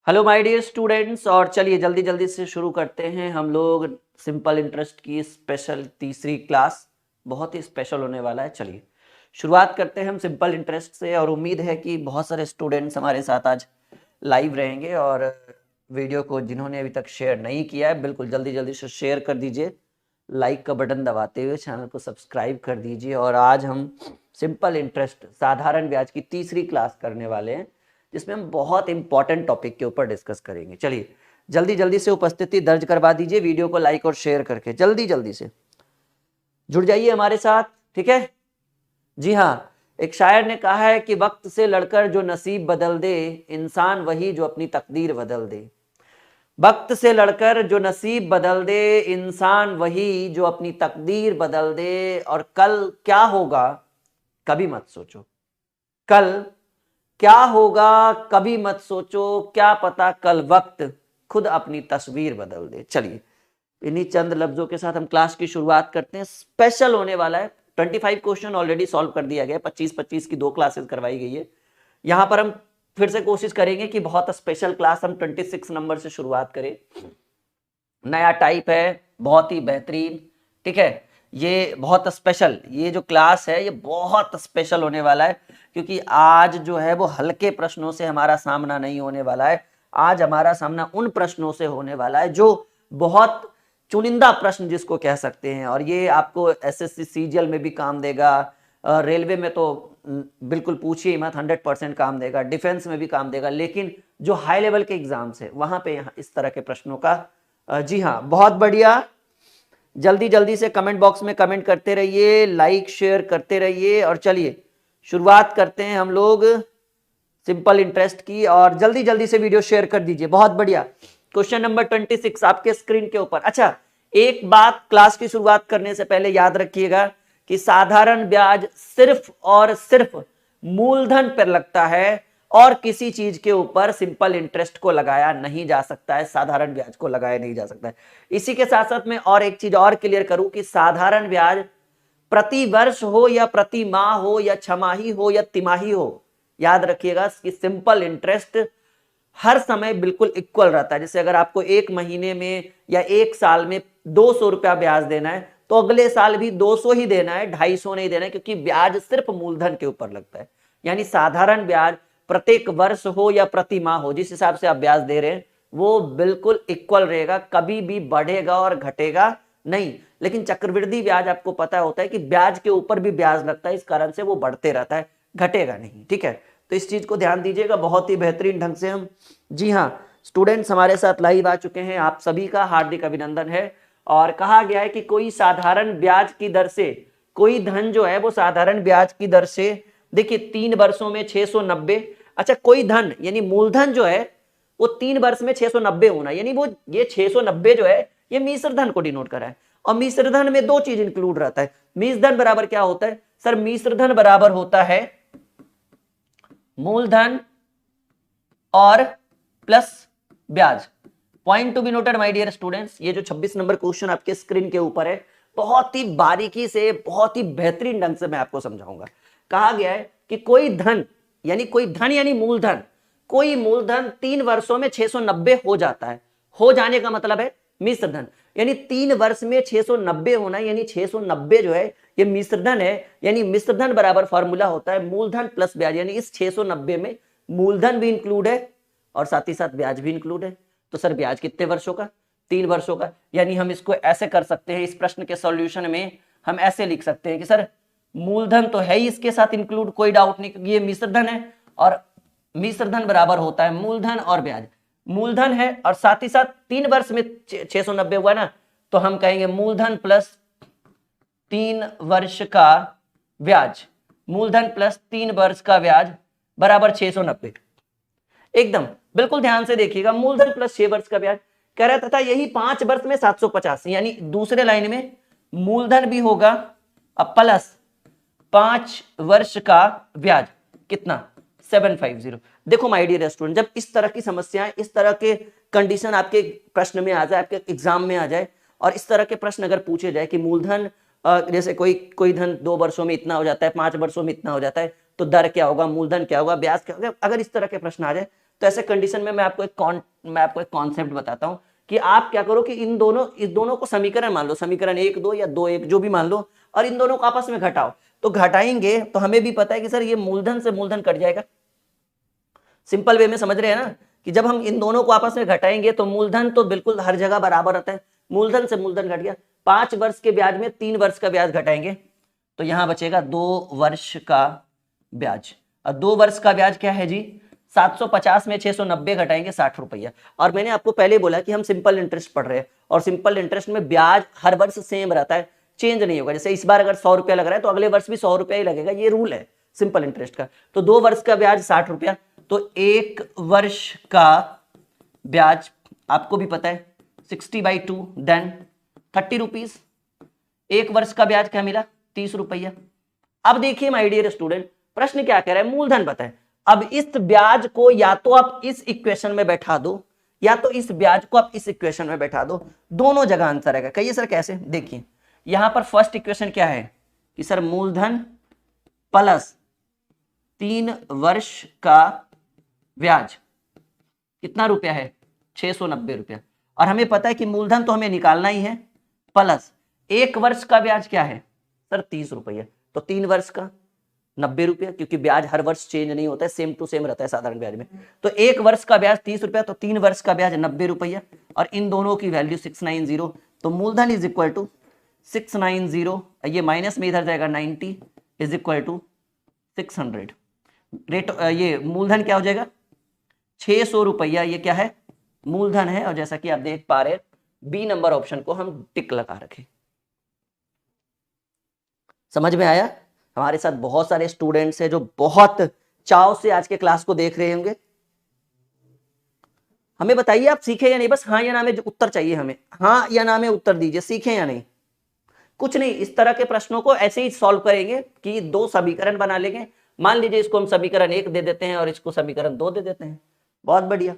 Hello my dear students. और चलिए जल्दी जल्दी से शुरू करते हैं हम लोग सिंपल इंटरेस्ट की स्पेशल तीसरी क्लास। बहुत ही स्पेशल होने वाला है। चलिए शुरुआत करते हैं हम सिंपल इंटरेस्ट से। और उम्मीद है कि बहुत सारे स्टूडेंट्स हमारे साथ आज लाइव रहेंगे। और वीडियो को जिन्होंने अभी तक शेयर नहीं किया है बिल्कुल जल्दी जल्दी से शेयर कर दीजिए, लाइक का बटन दबाते हुए चैनल को सब्सक्राइब कर दीजिए। और आज हम सिंपल इंटरेस्ट साधारण ब्याज की तीसरी क्लास करने वाले हैं, जिसमें हम बहुत इंपॉर्टेंट टॉपिक के ऊपर डिस्कस करेंगे। चलिए जल्दी जल्दी से उपस्थिति दर्ज करवा दीजिए, वीडियो को लाइक और शेयर करके जल्दी जल्दी से जुड़ जाइए हमारे साथ, ठीक है जी हाँ। एक शायर ने कहा है कि वक्त से लड़कर जो नसीब बदल दे, इंसान वही जो अपनी तकदीर बदल दे। वक्त से लड़कर जो नसीब बदल दे, इंसान वही जो अपनी तकदीर बदल दे। और कल क्या होगा कभी मत सोचो, कल क्या होगा कभी मत सोचो, क्या पता कल वक्त खुद अपनी तस्वीर बदल दे। चलिए इन्हीं चंद लफ्जों के साथ हम क्लास की शुरुआत करते हैं। स्पेशल होने वाला है। 25 क्वेश्चन ऑलरेडी सॉल्व कर दिया गया, 25-25 की 2 क्लासेस करवाई गई है। यहां पर हम फिर से कोशिश करेंगे कि बहुत स्पेशल क्लास हम 26 नंबर से शुरुआत करें। नया टाइप है, बहुत ही बेहतरीन, ठीक है। ये बहुत स्पेशल, ये जो क्लास है ये बहुत स्पेशल होने वाला है, क्योंकि आज जो है वो हल्के प्रश्नों से हमारा सामना नहीं होने वाला है। आज हमारा सामना उन प्रश्नों से होने वाला है जो बहुत चुनिंदा प्रश्न जिसको कह सकते हैं। और ये आपको एसएससी सीजीएल में भी काम देगा, रेलवे में तो बिल्कुल पूछिए मत, 100% काम देगा, डिफेंस में भी काम देगा। लेकिन जो हाई लेवल के एग्जाम्स है वहां पे इस तरह के प्रश्नों का जी हाँ, बहुत बढ़िया। जल्दी जल्दी से कमेंट बॉक्स में कमेंट करते रहिए, लाइक शेयर करते रहिए। और चलिए शुरुआत करते हैं हम लोग सिंपल इंटरेस्ट की। और जल्दी जल्दी से वीडियो शेयर कर दीजिए, बहुत बढ़िया। क्वेश्चन नंबर 26 आपके स्क्रीन के ऊपर। अच्छा, एक बात क्लास की शुरुआत करने से पहले याद रखिएगा कि साधारण ब्याज सिर्फ और सिर्फ मूलधन पर लगता है और किसी चीज के ऊपर सिंपल इंटरेस्ट को लगाया नहीं जा सकता है, साधारण ब्याज को लगाया नहीं जा सकता है। इसी के साथ साथ मैं और एक चीज और क्लियर करूं कि साधारण ब्याज प्रति वर्ष हो या प्रति माह हो या छमाही हो या तिमाही हो, याद रखिएगा कि सिंपल इंटरेस्ट हर समय बिल्कुल इक्वल रहता है। जैसे अगर आपको एक महीने में या एक साल में 200 रुपया ब्याज देना है तो अगले साल भी 200 ही देना है, 250 नहीं देना है, क्योंकि ब्याज सिर्फ मूलधन के ऊपर लगता है। यानी साधारण ब्याज प्रत्येक वर्ष हो या प्रति माह हो, जिस हिसाब से आप ब्याज दे रहे हैं वो बिल्कुल इक्वल रहेगा, कभी भी बढ़ेगा और घटेगा नहीं। लेकिन चक्रवृद्धि ब्याज आपको पता होता है कि ब्याज के ऊपर भी ब्याज लगता है, इस कारण से वो बढ़ते रहता है, घटेगा नहीं, ठीक है। तो इस चीज को ध्यान दीजिएगा बहुत ही बेहतरीन ढंग से हम जी हाँ। स्टूडेंट्स हमारे साथ लाइव आ चुके हैं, आप सभी का हार्दिक अभिनंदन है। और कहा गया है कि कोई साधारण ब्याज की दर से, कोई धन जो है वो साधारण ब्याज की दर से, देखिए 3 वर्षों में 690। अच्छा, कोई धन यानी मूलधन जो है वो 3 वर्ष में 690 होना, यानी वो ये 690 जो है ये मिश्र धन को डिनोट करा है। और मिश्र धन में 2 चीज इंक्लूड रहता है। मिश्र धन बराबर क्या होता है सर? मिश्र धन बराबर होता है मूलधन और प्लस ब्याज। Point to be noted my dear students, ये जो 26 नंबर क्वेश्चन आपके स्क्रीन के ऊपर है, बहुत ही बारीकी से बहुत ही बेहतरीन ढंग से मैं आपको समझाऊंगा। कहा गया है कि कोई धन यानी मूलधन, कोई मूलधन 3 वर्षों में 690 हो जाता है। हो जाने का मतलब है मिश्र धन, यानी 3 वर्ष में 690 होना, यानी 690 जो है ये मिश्र धन है। यानी मिश्र धन बराबर फॉर्मूला होता है मूलधन प्लस ब्याज, यानी इस 690 में मूलधन भी इंक्लूड है और साथ ही साथ ब्याज भी इंक्लूड है। तो सर ब्याज कितने वर्षों का? 3 वर्षों का। यानी हम इसको ऐसे कर सकते हैं, इस प्रश्न के सॉल्यूशन में हम ऐसे लिख सकते हैं कि सर मूलधन तो है ही इसके साथ इंक्लूड, कोई डाउट नहीं, क्योंकि ये मिश्र धन है और मिश्र धन बराबर होता है मूलधन और ब्याज। मूलधन है और साथ ही साथ 3 वर्ष में 690 हुआ ना, तो हम कहेंगे मूलधन प्लस 3 वर्ष का ब्याज, मूलधन प्लस 3 वर्ष का ब्याज बराबर 690। एकदम बिल्कुल ध्यान से देखिएगा, मूलधन प्लस 6 वर्ष का ब्याज कह रहा था। यही 5 वर्ष में 785, यानी दूसरे लाइन में मूलधन भी होगा अब प्लस 5 वर्ष का ब्याज, कितना? 750। देखो माय डियर स्टूडेंट, जब इस तरह की समस्याएं, इस तरह के कंडीशन आपके प्रश्न में आ जाए, आपके एग्जाम में आ जाए, और इस तरह के प्रश्न अगर पूछे जाए कि मूलधन जैसे कोई धन 2 वर्षों में इतना हो जाता है, 5 वर्षों में इतना हो जाता है, तो दर क्या होगा, मूलधन क्या होगा, ब्याज क्या होगा, अगर इस तरह के प्रश्न आ जाए तो ऐसे कंडीशन में मैं आपको एक कॉन्सेप्ट बताता हूं कि आप क्या करो कि इस दोनों को समीकरण मान लो, समीकरण 1 2 या 2 1 जो भी मान लो, और इन दोनों को आपस में घटाओ। तो घटाएंगे तो हमें भी पता है कि सर ये मूलधन से मूलधन कट जाएगा। सिंपल वे में समझ रहे हैं ना कि जब हम इन दोनों को आपस में घटाएंगे तो मूलधन तो बिल्कुल हर जगह बराबर रहता है, मूलधन से मूलधन घट गया। 5 वर्ष के ब्याज में 3 वर्ष का ब्याज घटाएंगे तो यहां बचेगा 2 वर्ष का ब्याज। और 2 वर्ष का ब्याज क्या है जी, 750 में 690 घटाएंगे 60 रुपया। और मैंने आपको पहले बोला कि हम सिंपल इंटरेस्ट पढ़ रहे हैं और सिंपल इंटरेस्ट में ब्याज हर वर्ष सेम रहता है, चेंज नहीं होगा। जैसे इस बार अगर 100 रुपया लग रहा है तो अगले वर्ष भी 100 रुपया ही लगेगा, ये रूल है सिंपल इंटरेस्ट का। तो 2 वर्ष का ब्याज 60 रुपया, तो 1 वर्ष का ब्याज आपको भी पता है 60/2 देन 30 रुपीज। 1 वर्ष का ब्याज क्या मिला, 30 रुपया। अब देखिए माय डियर स्टूडेंट, प्रश्न क्या कह रहा है, मूलधन पता है। अब इस ब्याज को या तो आप इस इक्वेशन में बैठा दो या तो इस ब्याज को आप इस इक्वेशन में बैठा दो, दोनों जगह आंसर आएगा। कहिए सर कैसे, देखिए यहां पर फर्स्ट इक्वेशन क्या है कि सर मूलधन प्लस 3 वर्ष का ब्याज कितना रुपया है, 690 रुपया। और हमें पता है कि मूलधन तो हमें निकालना ही है, प्लस 1 वर्ष का ब्याज क्या है सर 30 रुपया, तो 3 वर्ष का 90 रुपया, क्योंकि ब्याज हर वर्ष चेंज नहीं होता है, सेम टू सेम रहता है साधारण ब्याज में। तो 1 वर्ष का ब्याज 30 रुपया, तो 3 वर्ष का ब्याज 90 रुपया, और इन दोनों की वैल्यू 690। तो मूलधन इज इक्वल टू 690, ये माइनस में इधर जाएगा 90 इज इक्वल टू 600। रेट ये मूलधन क्या हो जाएगा 600 रुपया, ये क्या है मूलधन है। और जैसा कि आप देख पा रहे बी नंबर ऑप्शन को हम टिक लगा रखे। समझ में आया। हमारे साथ बहुत सारे स्टूडेंट्स हैं जो बहुत चाव से आज के क्लास को देख रहे होंगे। हमें बताइए आप सीखे या नहीं, बस हाँ या ना में उत्तर चाहिए हमें, हाँ या ना में उत्तर दीजिए, सीखे या नहीं। कुछ नहीं, इस तरह के प्रश्नों को ऐसे ही सॉल्व करेंगे कि 2 समीकरण बना लेंगे। मान लीजिए इसको हम समीकरण 1 दे देते हैं और इसको समीकरण 2 दे देते हैं, बहुत बढ़िया।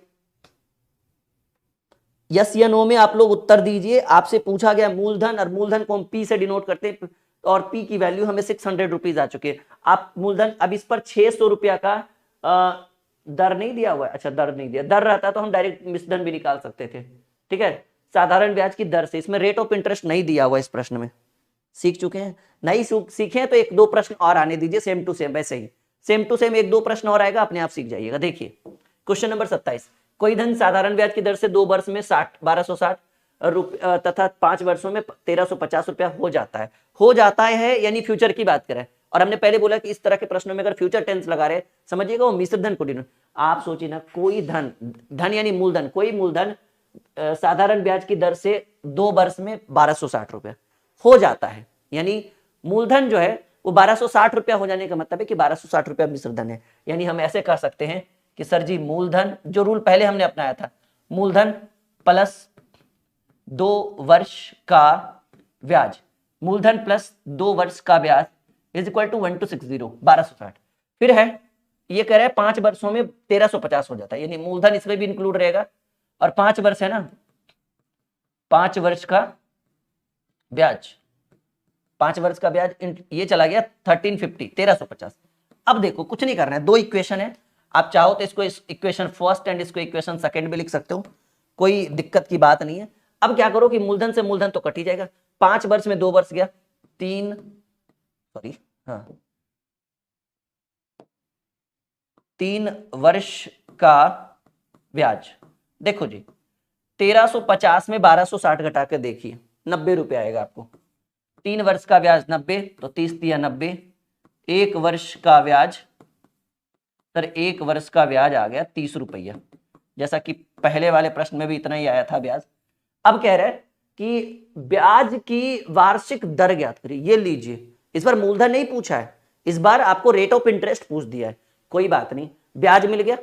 यस या नो में आप लोग उत्तर दीजिए। आपसे पूछा गया मूलधन, और मूलधन को हम पी से डिनोट करते हैं, और पी की वैल्यू हमें 600 रुपीज आ चुकी है। आप मूलधन, अब इस पर 600 रुपया का दर नहीं दिया हुआ है, अच्छा दर नहीं दिया, दर रहता तो हम डायरेक्ट मिश्रधन भी निकाल सकते थे, ठीक है, साधारण ब्याज की दर से। इसमें रेट ऑफ इंटरेस्ट नहीं दिया हुआ इस प्रश्न में, सीख चुके हैं, नहीं सीखे हैं तो 1-2 प्रश्न और आने दीजिए सेम टू सेम, वैसे ही सेम टू सेम 1-2 प्रश्न और आएगा, अपने आप सीख जाइएगा। देखिए क्वेश्चन नंबर 27, कोई धन साधारण ब्याज की दर से 2 वर्ष में 1260 रुपये तथा 5 वर्षों में 1350 रुपया हो जाता है यानी फ्यूचर की बात करें। और हमने पहले बोला कि इस तरह के प्रश्नों में अगर फ्यूचर टेंस लगा रहे समझिएगा वो मिश्र धन को डिनोट। आप सोचिए ना, कोई धन यानी मूलधन, कोई मूलधन साधारण ब्याज की दर से 2 वर्ष में 1260 रुपया हो जाता है, यानी मूलधन जो है वो 1260 रुपया हो जाने का मतलब है कि 1260 रुपया मिश्र धन है। यानी हम ऐसे कह सकते हैं कि सर जी मूलधन, जो रूल पहले हमने अपनाया था, मूलधन प्लस 2 वर्ष का ब्याज, मूलधन प्लस 2 वर्ष का ब्याज इज इक्वल टू 1260 1260। फिर है ये कह रहे हैं 5 वर्षों में 1350 हो जाता है, यानी मूलधन इसमें भी इंक्लूड रहेगा, और 5 वर्ष है ना, 5 वर्ष का ब्याज, 5 वर्ष का ब्याज ये चला गया 1350 1350। अब देखो कुछ नहीं करना है, 2 इक्वेशन है, आप चाहो तो इसको इक्वेशन फर्स्ट एंड इसको इक्वेशन सेकंड भी लिख सकते हो, कोई दिक्कत की बात नहीं है। अब क्या करो कि मूलधन से मूलधन तो कट ही जाएगा, 5 वर्ष में 2 वर्ष गया, 3 वर्ष का ब्याज। देखो जी 1350 में 1260 घटा के देखिए 90 रुपया आएगा आपको। 3 वर्ष का ब्याज 90, तो 30 दिया 90। 1 वर्ष का ब्याज, सर 1 वर्ष का ब्याज आ गया 30 रुपया, जैसा कि पहले वाले प्रश्न में भी इतना ही आया था ब्याज। अब कह रहे हैं कि ब्याज की वार्षिक दर ज्ञात करिए, ये लीजिए, इस बार मूलधन नहीं पूछा है, इस बार आपको रेट ऑफ इंटरेस्ट पूछ दिया है, कोई बात नहीं, ब्याज मिल गया,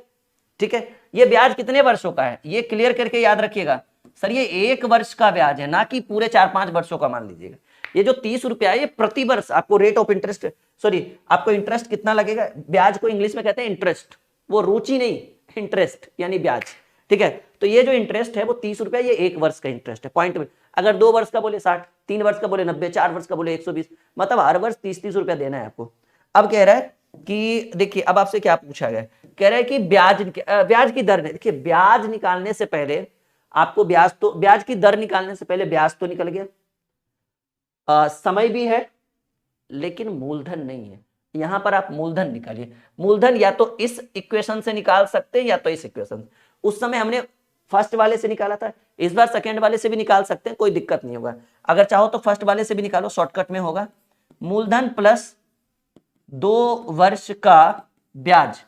ठीक है। ये ब्याज कितने वर्षों का है ये क्लियर करके याद रखिएगा, सर ये 1 वर्ष का ब्याज है, ना कि पूरे 4-5 वर्षों का मान लीजिएगा। ये जो 30 रुपया है ये प्रति वर्ष आपको रेट ऑफ इंटरेस्ट, सॉरी आपको इंटरेस्ट कितना लगेगा, ब्याज को इंग्लिश में कहते हैं इंटरेस्ट, वो रुचि नहीं, इंटरेस्ट यानी ब्याज, ठीक है। तो ये जो इंटरेस्ट है वो 30 रुपया, ये 1 वर्ष का इंटरेस्ट है, पॉइंट में। अगर 2 वर्ष का बोले 60, 3 वर्ष का बोले 90, 4 वर्ष का बोले 120, मतलब हर वर्ष 30-30 रुपया देना है आपको। अब कह रहा है कि देखिए अब आपसे क्या पूछा गया, कह रहे हैं कि ब्याज की दर, देखिए ब्याज निकालने से पहले आपको ब्याज की दर निकालने से पहले ब्याज तो निकल गया, समय भी है लेकिन मूलधन नहीं है। यहां पर आप मूलधन निकालिए। मूलधन या तो इस इक्वेशन से निकाल सकते हैं या तो इस इक्वेशन। उस समय हमने फर्स्ट वाले से निकाला था, इस बार सेकेंड वाले से भी निकाल सकते हैं, कोई दिक्कत नहीं होगा। अगर चाहो तो फर्स्ट वाले से भी निकालो, शॉर्टकट में होगा मूलधन प्लस 2 वर्ष का ब्याज,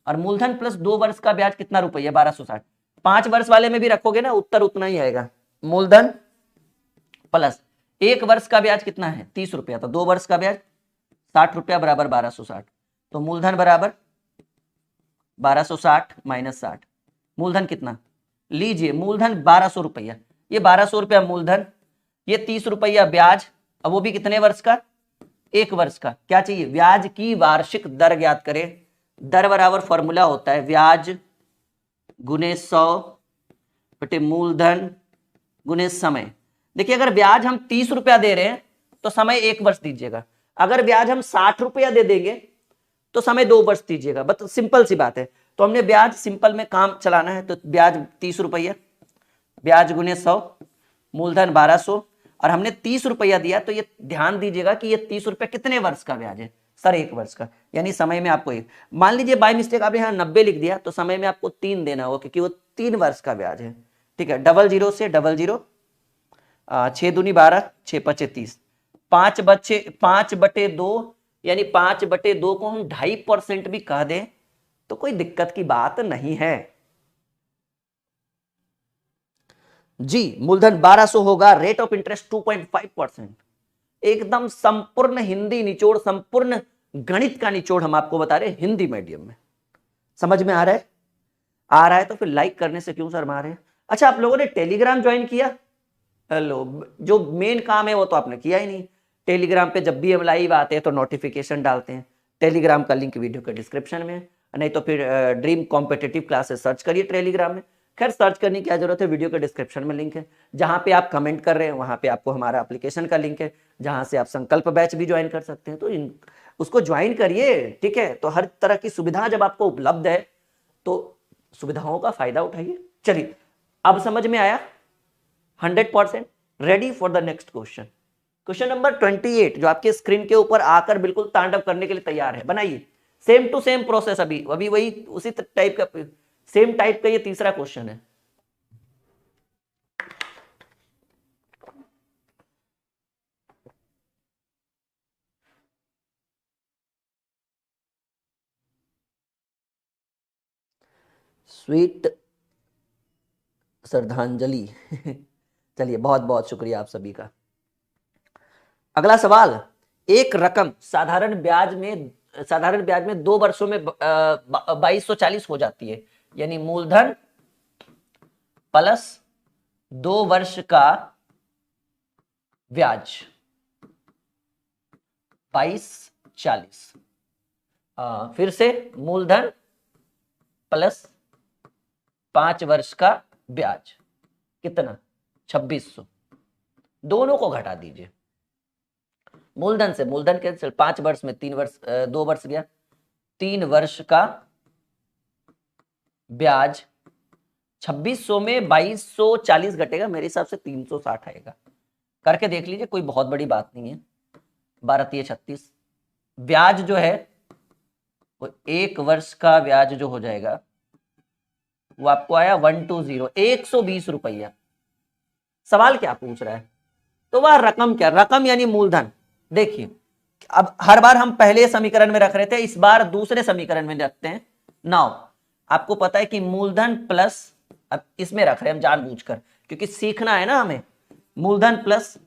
और मूलधन प्लस 2 वर्ष का ब्याज कितना रुपया, 1260। 5 वर्ष वाले में भी रखोगे ना उत्तर उतना ही आएगा। मूलधन प्लस 1 वर्ष का ब्याज कितना है, 30 रुपया, तो 2 वर्ष का ब्याज 60 रुपया बराबर 1260। तो मूलधन बराबर 1260 माइनस 60, मूलधन कितना, लीजिए मूलधन 1200 रुपया, ये 1200 रुपया मूलधन, ये 30 रुपया ब्याज, अब वो भी कितने वर्ष का, 1 वर्ष का। क्या चाहिए, ब्याज की वार्षिक दर ज्ञात करें। दर बराबर फॉर्मूला होता है ब्याज गुने 100 बटे मूलधन गुने समय। देखिए अगर ब्याज हम 30 रुपया दे रहे हैं तो समय 1 वर्ष दीजिएगा, अगर ब्याज हम 60 रुपया दे देंगे तो समय 2 वर्ष दीजिएगा, बस सिंपल सी बात है। तो हमने ब्याज सिंपल में काम चलाना है, तो ब्याज 30 रुपया, ब्याज गुने 100, मूलधन 1200, और हमने 30 रुपया दिया, तो ये ध्यान दीजिएगा कि ये 30 रुपया कितने वर्ष का ब्याज है सर, 1 वर्ष का, यानी समय में आपको एक, मान लीजिए बाय मिस्टेक आपने यहाँ 90 लिख दिया, तो समय में आपको 3 देना होगा क्योंकि वो 3 वर्ष का ब्याज है। ठीक है, डबल जीरो से डबल जीरो, 6 दूनी 12, 6 पचे 30, 5 बटे 2, यानी 5/2 को हम 2.5% भी कह दें तो कोई दिक्कत की बात नहीं है जी। मूलधन 1200 होगा, रेट ऑफ इंटरेस्ट 2.5%। एकदम संपूर्ण हिंदी निचोड़, संपूर्ण गणित का निचोड़ हम आपको बता रहे हैं हिंदी मीडियम में। समझ में आ रहा है? आ रहा है तो फिर लाइक करने से क्यों शर्मा रहे हैं? अच्छा, आप लोगों ने टेलीग्राम ज्वाइन किया? हेलो, जो मेन काम है वो तो आपने किया ही नहीं। टेलीग्राम पे जब भी हम लाइव आते हैं तो नोटिफिकेशन डालते हैं। टेलीग्राम का लिंक वीडियो के डिस्क्रिप्शन में है, नहीं तो फिर ड्रीम कॉम्पिटिटिव क्लासेस सर्च करिए टेलीग्राम में। खैर सर्च करने की क्या जरूरत है, वीडियो के डिस्क्रिप्शन में लिंक है। जहां पे आप कमेंट कर रहे हैं वहां पे आपको हमारा एप्लीकेशन का लिंक है, जहां से आप संकल्प बैच भी ज्वाइन कर सकते हैं, तो उसको ज्वाइन करिए। ठीक है, तो हर तरह की सुविधा जब आपको उपलब्ध है तो सुविधाओं का फायदा उठाइए। चलिए, अब समझ में आया 100%। Ready for the next question. Question number 28 जो आपके स्क्रीन के ऊपर आकर बिल्कुल तांडव करने के लिए तैयार है, बनाइए। सेम टू सेम प्रोसेस, अभी वही उसी टाइप का, सेम टाइप का ये तीसरा क्वेश्चन है। स्वीट श्रद्धांजलि चलिए, बहुत बहुत शुक्रिया आप सभी का। अगला सवाल, एक रकम साधारण ब्याज में 2 वर्षों में 2240 हो जाती है, यानी मूलधन प्लस 2 वर्ष का ब्याज 2240। फिर से मूलधन प्लस 5 वर्ष का ब्याज कितना, 2600। दोनों को घटा दीजिए, मूलधन से मूलधन कैंसिल, 5 वर्ष में 2 वर्ष गया, 3 वर्ष का ब्याज 2600 में 2240 घटेगा, मेरे हिसाब से 360 आएगा। करके देख लीजिए, कोई बहुत बड़ी बात नहीं है। 12 36, ब्याज जो है वो 1 वर्ष का ब्याज जो हो जाएगा वो आपको आया 120, 120 रुपया। सवाल क्या पूछ रहा है, तो वह रकम क्या, रकम यानी मूलधन। देखिए अब हर बार हम पहले समीकरण में रख रहे थे, इस बार दूसरे समीकरण में रखते हैं। नाउ आपको पता है कि मूलधन प्लस, अब इसमें रख रहे हैं हम जानबूझकर क्योंकि सीखना है ना हमें। मूलधन प्लस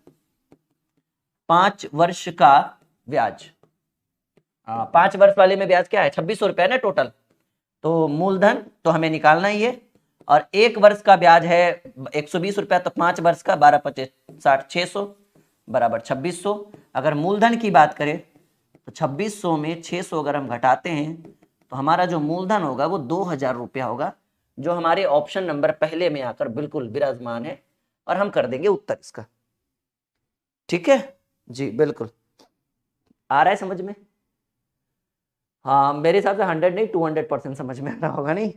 5 वर्ष का ब्याज, 5 वर्ष वाले में ब्याज क्या है, 2600 रुपया ना टोटल, तो मूलधन तो हमें निकालना ही है, और 1 वर्ष का ब्याज है 120 रुपया, तो 5 वर्ष का 12 पचे 60, 600 बराबर 2600। अगर मूलधन की बात करें तो 2600 में 600 अगर हम घटाते हैं तो हमारा जो मूलधन होगा वो 2000 रुपया होगा, जो हमारे ऑप्शन नंबर पहले में आकर बिल्कुल विराजमान है, और हम कर देंगे उत्तर इसका। ठीक है जी, बिल्कुल आ रहा है समझ में। हाँ मेरे हिसाब से 100 नहीं 200% समझ में आ रहा होगा नहीं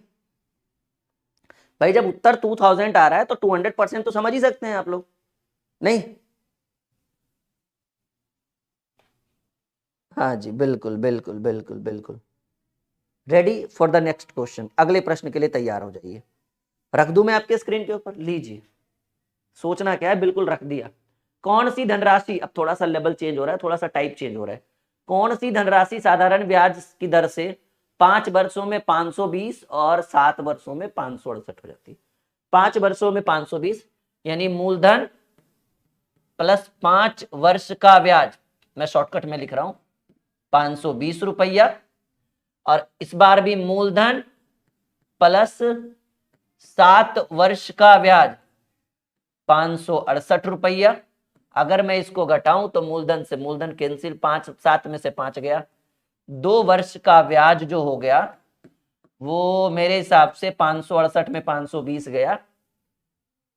भाई, जब उत्तर 2000 आ रहा है तो 200% तो समझ ही सकते हैं आप लोग, नहीं? हाँ जी बिल्कुल बिल्कुल बिल्कुल बिल्कुल। Ready for the next question, अगले प्रश्न के लिए तैयार हो जाइए। रख दूं मैं आपके स्क्रीन के ऊपर, लीजिए। सोचना क्या है, बिल्कुल रख दिया। कौन सी धनराशि, अब थोड़ा सा लेवल चेंज हो रहा है, थोड़ा सा टाइप चेंज हो रहा है। कौन सी धनराशि साधारण ब्याज की दर से 5 वर्षों में 520 और 7 वर्षों में 568 हो जाती है? 5 वर्षों में 520 यानी मूलधन प्लस 5 वर्ष का ब्याज, मैं शॉर्टकट में लिख रहा हूं 520 रुपया, और इस बार भी मूलधन प्लस 7 वर्ष का ब्याज 568 रुपया। अगर मैं इसको घटाऊं तो मूलधन से मूलधन कैंसिल, 5 7 में से 5 गया, 2 वर्ष का ब्याज जो हो गया वो मेरे हिसाब से 568 में 520 गया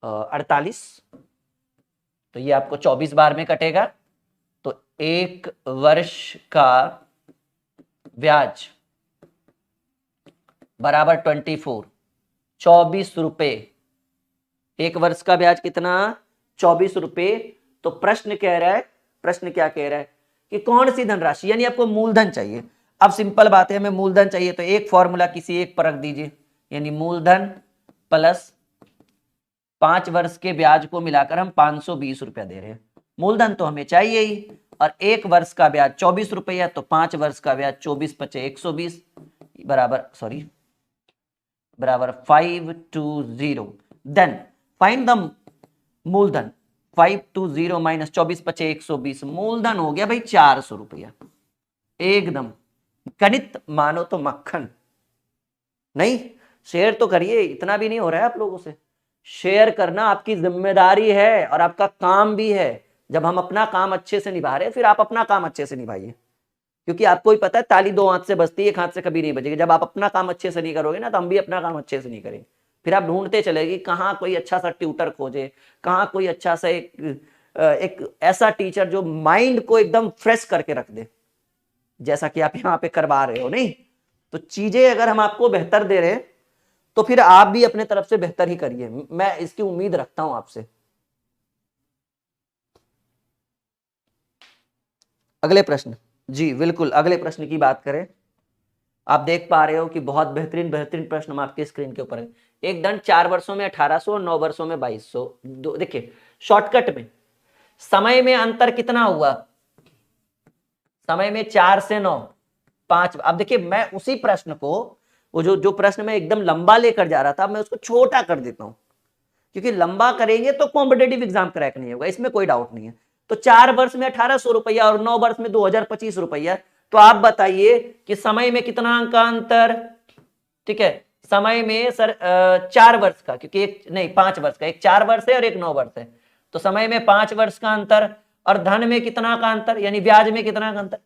48, तो ये आपको 24 बार में कटेगा। तो 1 वर्ष का ब्याज बराबर 24 रुपए। 1 वर्ष का ब्याज कितना? 24 रुपए। तो प्रश्न कह रहा है, प्रश्न क्या कह रहा है कि कौन सी धनराशि, यानी आपको मूलधन चाहिए। अब सिंपल बात है, हमें मूलधन चाहिए तो एक फॉर्मूला किसी एक पर रख दीजिए, यानी मूलधन प्लस 5 वर्ष के ब्याज को मिलाकर हम 520 रुपया दे रहे हैं। मूलधन तो हमें चाहिए ही, और 1 वर्ष का ब्याज 24 रुपया, तो 5 वर्ष का ब्याज 24 पचे 120 बराबर, सॉरी बराबर 520। देन फाइंड द मूलधन। 520 माइनस 24 पचे 120, मूलधन हो गया भाई 400 रुपया। एकदम गणित मानो तो मक्खन। नहीं, शेयर तो करिए, इतना भी नहीं हो रहा है आप लोगों से। शेयर करना आपकी जिम्मेदारी है और आपका काम भी है। जब हम अपना काम अच्छे से निभा रहे हैं, फिर आप अपना काम अच्छे से निभाइए, क्योंकि आपको ही पता है ताली 2 हाथ से बजती है, 1 हाथ से कभी नहीं बजेगी। जब आप अपना काम अच्छे से नहीं करोगे ना, तो हम भी अपना काम अच्छे से नहीं करेंगे। फिर आप ढूंढते चलेगी कहाँ कोई अच्छा सा ट्यूटर खोजे, कहाँ कोई अच्छा सा एक ऐसा टीचर जो माइंड को एकदम फ्रेश करके रख दे, जैसा कि आप यहाँ पे करवा रहे हो। नहीं तो चीजें अगर हम आपको बेहतर दे रहे हैं तो फिर आप भी अपने तरफ से बेहतर ही करिए, मैं इसकी उम्मीद रखता हूं आपसे। अगले प्रश्न, जी बिल्कुल अगले प्रश्न की बात करें। आप देख पा रहे हो कि बहुत बेहतरीन बेहतरीन प्रश्न हम आपके स्क्रीन के ऊपर है। एक दंड 4 वर्षों में 1800 और 9 वर्षों में 2200। देखिए शॉर्टकट में समय में अंतर कितना हुआ, समय में 4 से 9 5। अब देखिए मैं उसी प्रश्न को, वो जो प्रश्न में एकदम लंबा लेकर जा रहा था, मैं उसको छोटा कर देता हूं, क्योंकि लंबा करेंगे तो कॉम्पिटेटिव एग्जाम क्रैक नहीं होगा, इसमें कोई डाउट नहीं है। तो 4 वर्ष में 1800 रुपया और 9 वर्ष में 2025 रुपया। तो आप बताइए कि समय में कितना अंक का अंतर? ठीक है, समय में सर 4 वर्ष का, क्योंकि एक नहीं 5 वर्ष का, एक 4 वर्ष है और एक 9 वर्ष है, तो समय में 5 वर्ष का अंतर। और धन में कितना का अंतर, यानी ब्याज में कितना का अंतर?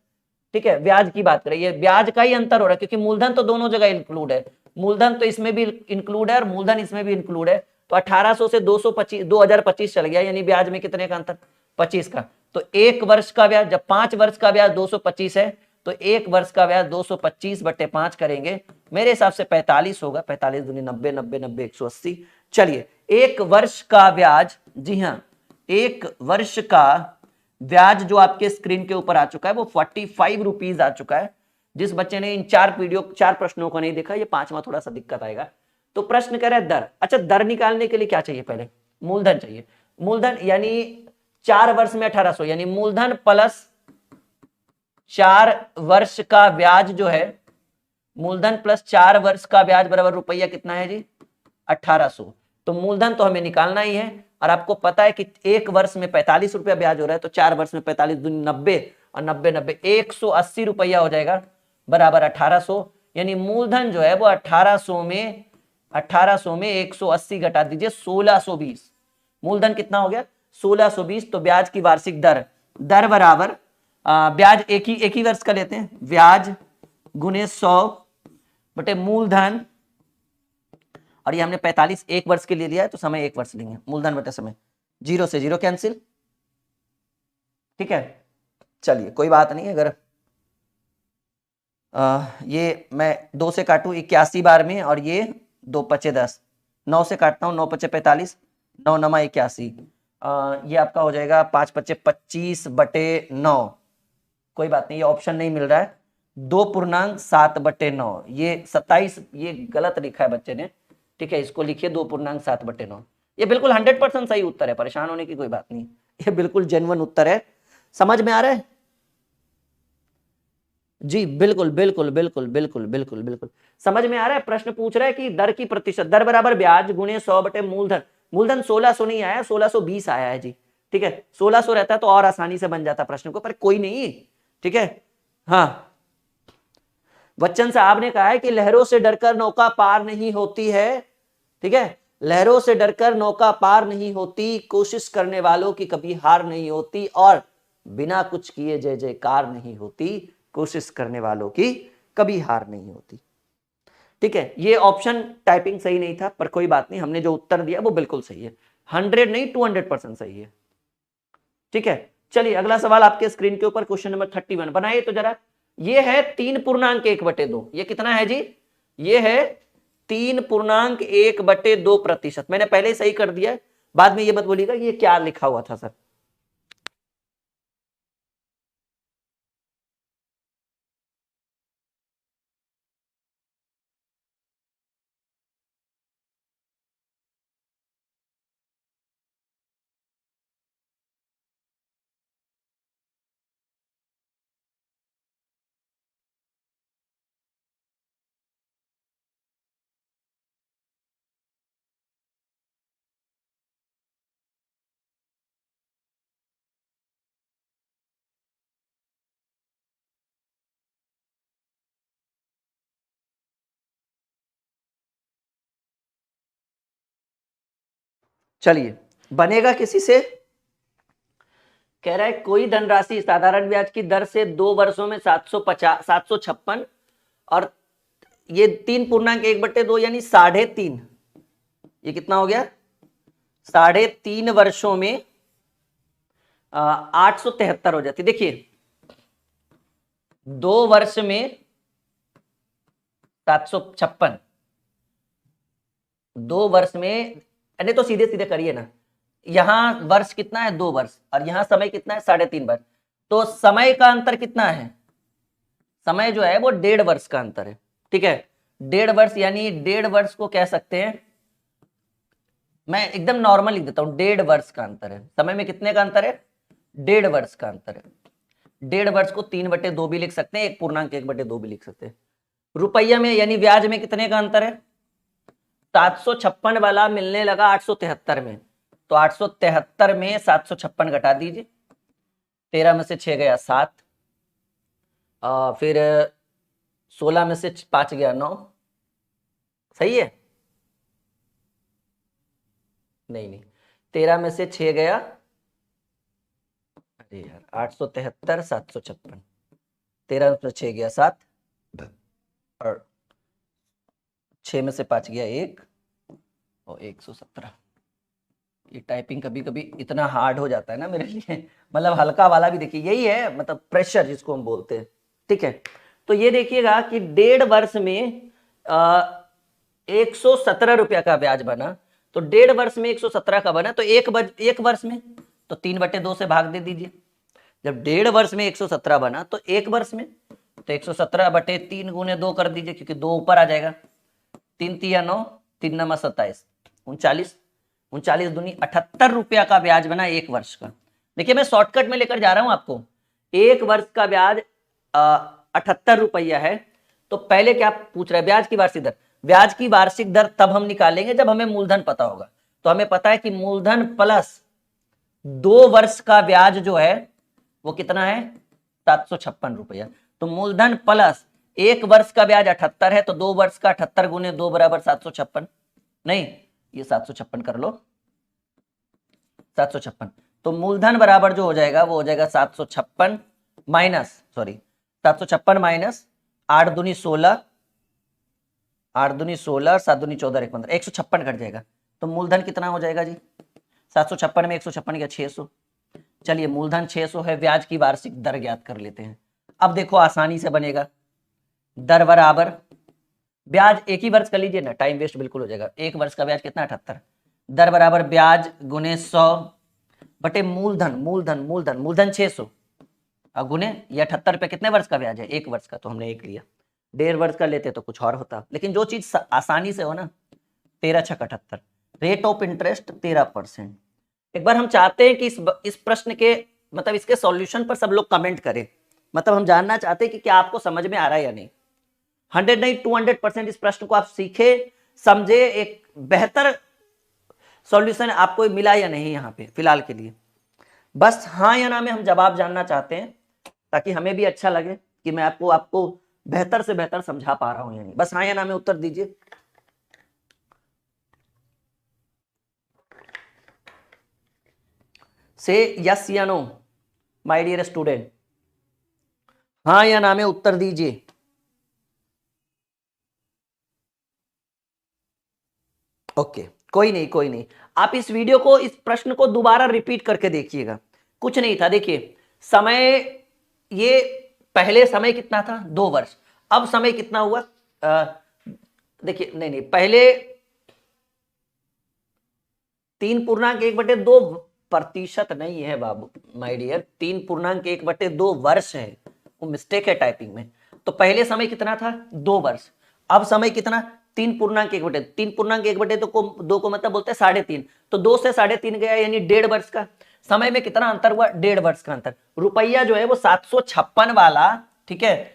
ठीक है, ब्याज की बात करें, ये ब्याज का ही अंतर हो रहा है, क्योंकि मूलधन तो दोनों जगह इंक्लूड है, मूलधन तो इसमें भी इंक्लूड है और मूलधन इसमें भी इंक्लूड है। तो 1800 से 225 2025 चल गया, यानी ब्याज में कितने का अंतर? 25 का। तो 1 वर्ष का ब्याज, जब 5 वर्ष का ब्याज 225 है, तो 1 वर्ष का ब्याज 225 बटे 5 करेंगे, मेरे हिसाब से 45 होगा। 45 दूनी 90, 90 90 180। चलिए 1 वर्ष का ब्याज, जी हाँ 1 वर्ष का ब्याज जो आपके स्क्रीन के ऊपर आ चुका है वो 45 रुपीज आ चुका है। जिस बच्चे ने इन 4 प्रश्नों को नहीं देखा, ये 5वां थोड़ा सा दिक्कत आएगा। तो प्रश्न कह रहा है दर। अच्छा, दर निकालने के लिए क्या चाहिए? पहले मूलधन चाहिए। मूलधन यानी 4 वर्ष में 1800, यानी मूलधन प्लस 4 वर्ष का ब्याज जो है, मूलधन प्लस 4 वर्ष का ब्याज बराबर रुपया कितना है जी? 1800। तो मूलधन तो हमें निकालना ही है, और आपको पता है कि 1 वर्ष में 45 रुपया ब्याज हो रहा है, तो 4 वर्ष में 45 दूनी 90 और 90 90 180 रुपया हो जाएगा बराबर 1800। यानी मूलधन जो है वो 1800 में 180 घटा दीजिए 1620। मूलधन कितना हो गया? 1620। तो ब्याज की वार्षिक दर, दर बराबर ब्याज एक ही वर्ष का लेते हैं, ब्याज गुने 100 बटे मूलधन, और ये हमने 45 1 वर्ष के लिए लिया है, तो समय 1 वर्ष लेंगे, मूलधन बटे समय, 0 से 0 कैंसिल। ठीक है, चलिए कोई बात नहीं। अगर ये मैं 2 से काटूं 81 बार में, और ये 2 पचे 10, 9 से काटता हूँ, 9 पचे 45, 9 नमा 81, ये आपका हो जाएगा 5 पचे 25/9। कोई बात नहीं, ये ऑप्शन नहीं मिल रहा है। 2.7/9, ये 27, ये गलत लिखा है बच्चे ने, ठीक है, इसको लिखिए 2.7/9। ये बिल्कुल 100% सही उत्तर है, परेशान होने की कोई बात नहीं, ये बिल्कुल जेन्युइन उत्तर है। समझ में आ रहा है जी? बिल्कुल बिल्कुल बिल्कुल बिल्कुल बिल्कुल बिल्कुल समझ में आ रहा है। प्रश्न पूछ रहा है कि दर की प्रतिशत, दर बराबर ब्याज गुणे 100/मूलधन। मूलधन 1600 नहीं आया, 1620 आया है जी, ठीक है। 1600 रहता है तो और आसानी से बन जाता प्रश्न को, पर कोई नहीं, ठीक है। हाँ, बच्चन साहब ने कहा है कि लहरों से डरकर नौका पार नहीं होती है, ठीक है। लहरों से डरकर नौका पार नहीं होती, कोशिश करने वालों की कभी हार नहीं होती, और बिना कुछ किए जय जयकार नहीं होती, कोशिश करने वालों की कभी हार नहीं होती, ठीक है। ये ऑप्शन टाइपिंग सही नहीं था, पर कोई बात नहीं, हमने जो उत्तर दिया वो बिल्कुल सही है, 100 नहीं 200% सही है, ठीक है। चलिए अगला सवाल आपके स्क्रीन के ऊपर, क्वेश्चन नंबर 31 बनाइए तो जरा। ये है 3.1/2, ये कितना है जी? ये है 3.1/2%। मैंने पहले ही सही कर दिया है, बाद में ये मत बोलिएगा ये क्या लिखा हुआ था सर। चलिए, बनेगा किसी से? कह रहा है कोई धनराशि साधारण ब्याज की दर से 2 वर्षों में 756, और ये 3.1/2 यानी 3.5, ये कितना हो गया? 3.5 वर्षों में 873 हो जाती। देखिए 2 वर्ष में 756, 2 वर्ष में, नहीं तो सीधे सीधे करिए ना, यहां वर्ष कितना है? 2 वर्ष, और यहां समय कितना है? 3.5 वर्ष, तो समय का अंतर कितना है? समय जो है वो 1.5 वर्ष का अंतर है, ठीक है। 1.5 वर्ष यानी 1.5 वर्ष को कह सकते हैं, मैं एकदम नॉर्मल लिख देता हूं, 1.5 वर्ष का अंतर है। समय में कितने का अंतर है? 1.5 वर्ष का अंतर है। 1.5 वर्ष को 3/2 भी लिख सकते हैं, 1.1/2 भी लिख सकते हैं। रुपया में यानी ब्याज में कितने का अंतर है? 756 वाला मिलने लगा 873 में, तो 873 में 756 घटा दीजिए, 13 में से 6 गया 7, फिर 16 में से 5 गया 9, सही है? नहीं नहीं, 13 में से 6 गया, अरे यार 873 756, 13 में से 6 गया 7, और 6 में से 5 गया 1, और 117। ये टाइपिंग कभी कभी इतना हार्ड हो जाता है ना मेरे लिए, मतलब हल्का वाला भी देखिए, यही है मतलब प्रेशर जिसको हम बोलते हैं, ठीक है। तो ये देखिएगा कि 1.5 वर्ष में 117 रुपया का ब्याज बना, तो 1.5 वर्ष में 117 का बना, तो एक वर्ष में तो 3/2 से भाग दे दीजिए। जब 1.5 वर्ष में 117 बना तो 1 वर्ष में तो 117/3 गुने 2 कर दीजिए, क्योंकि 2 ऊपर आ जाएगा, 3 तिया 9, 3 नमा 27, 39, 39 दूनी 78 रुपया का ब्याज बना 1 वर्ष का। देखिए मैं शॉर्टकट में लेकर जा रहा हूं आपको, 1 वर्ष का ब्याज 78 रुपया है, तो पहले क्या पूछ रहा है? ब्याज की वार्षिक दर। ब्याज की वार्षिक दर तब हम निकालेंगे जब हमें मूलधन पता होगा। तो हमें पता है कि मूलधन प्लस 2 वर्ष का ब्याज जो है वो कितना है? 756 रुपया। तो मूलधन प्लस 1 वर्ष का ब्याज 78 है, तो 2 वर्ष का 78 गुने 2 बराबर 756, नहीं ये 756 कर लो, 756। तो मूलधन बराबर जो हो जाएगा वो हो जाएगा 756 माइनस 8 दूनी 16, 8 दूनी 16, 7 दूनी 14, 15, 156 कट जाएगा। तो मूलधन कितना हो जाएगा जी? 756 में 156 का 600। चलिए मूलधन 600 है, ब्याज की वार्षिक दर ज्ञात कर लेते हैं। अब देखो आसानी से बनेगा, दर बराबर ब्याज, एक ही वर्ष कर लीजिए ना, टाइम वेस्ट बिल्कुल हो जाएगा। एक वर्ष का ब्याज कितना, 78। दर बराबर ब्याज गुने 100 बटे मूलधन, मूलधन मूलधन मूलधन 600 और गुने ये 78 रुपये कितने वर्ष का ब्याज है, एक वर्ष का, तो हमने एक लिया। 1.5 वर्ष का लेते तो कुछ और होता, लेकिन जो चीज आसानी से हो ना, 13 छक 78, रेट ऑफ इंटरेस्ट 13%। एक बार हम चाहते हैं कि इस प्रश्न के मतलब इसके सॉल्यूशन पर सब लोग कमेंट करें, मतलब हम जानना चाहते हैं कि क्या आपको समझ में आ रहा है या नहीं। 100 नहीं 200% इस प्रश्न को आप सीखे समझे, एक बेहतर सॉल्यूशन आपको मिला या नहीं यहाँ पे फिलहाल के लिए। बस हाँ या ना में हम जवाब जानना चाहते हैं, ताकि हमें भी अच्छा लगे कि मैं आपको बेहतर से बेहतर समझा पा रहा हूं या नहीं। बस हाँ या ना में उत्तर दीजिए। से यस या नो माय डियर स्टूडेंट, हाँ या ना में उत्तर दीजिए। ओके, कोई नहीं कोई नहीं, आप इस वीडियो को, इस प्रश्न को दोबारा रिपीट करके देखिएगा। कुछ नहीं था, देखिए समय, ये पहले समय कितना था, 2 वर्ष, अब समय कितना हुआ, देखिए नहीं पहले 3.1/2% नहीं है बाबू, माय डियर, 3.1/2 वर्ष है, वो मिस्टेक है टाइपिंग में। तो पहले समय कितना था, 2 वर्ष, अब समय कितना, 3.1/2 तो 2 को मतलब बोलते हैं 3.5, तो 2 से 3.5 गया, यानी 1.5 वर्ष का। समय में कितना अंतर हुआ, 1.5 वर्ष का अंतर। रुपया जो है वो 756 वाला, ठीक है,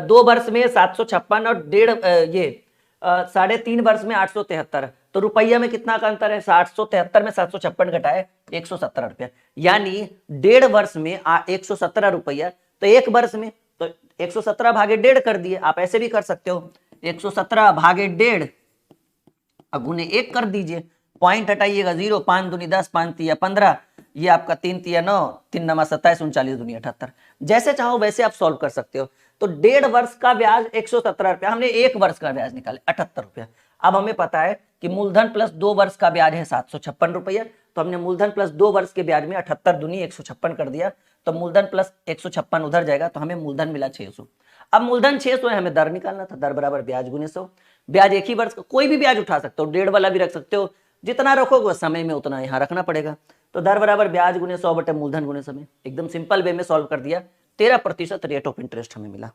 2 वर्ष में 756 और 1.5 ये 3.5 वर्ष में 873, तो रुपया में कितना का अंतर है, 873 में 756 घटाए 117 रुपया, यानी 1.5 वर्ष में 117 रुपया, तो एक वर्ष में तो 117 भागे 1.5 कर दिए, आप ऐसे भी कर सकते हो, 117 भागे 1.5 गुने 1 कर दीजिए, पॉइंट हटाइएगा 0, 5 दूनी 10, 5 तिया 15, ये आपका 3 तिया 9, 3 नमा 27, 39 दूनी 78, जैसे चाहो वैसे आप सॉल्व कर सकते हो। तो 1.5 वर्ष का ब्याज 117 रुपया, हमने एक वर्ष का ब्याज निकाले 78 रुपया। अब हमें पता है कि मूलधन प्लस 2 वर्ष का ब्याज है 756 रुपया, तो हमने मूलधन प्लस 2 वर्ष के ब्याज में 78 दूनी 156 कर दिया, तो मूलधन प्लस 156 उधर जाएगा, तो हमें मूलधन मिला 600। अब मूलधन 600 है, हमें दर निकालना था, दर बराबर ब्याज गुने 100। ब्याज एक ही वर्ष का, कोई भी ब्याज उठा सकते हो, 1.5 वाला भी रख सकते हो, जितना रखोगे समय में उतना यहाँ रखना पड़ेगा। तो दर बराबर ब्याज गुने 100 बटे मूलधन गुने समय, एकदम सिंपल वे में सॉल्व कर दिया, 13% रेट ऑफ इंटरेस्ट हमें मिला।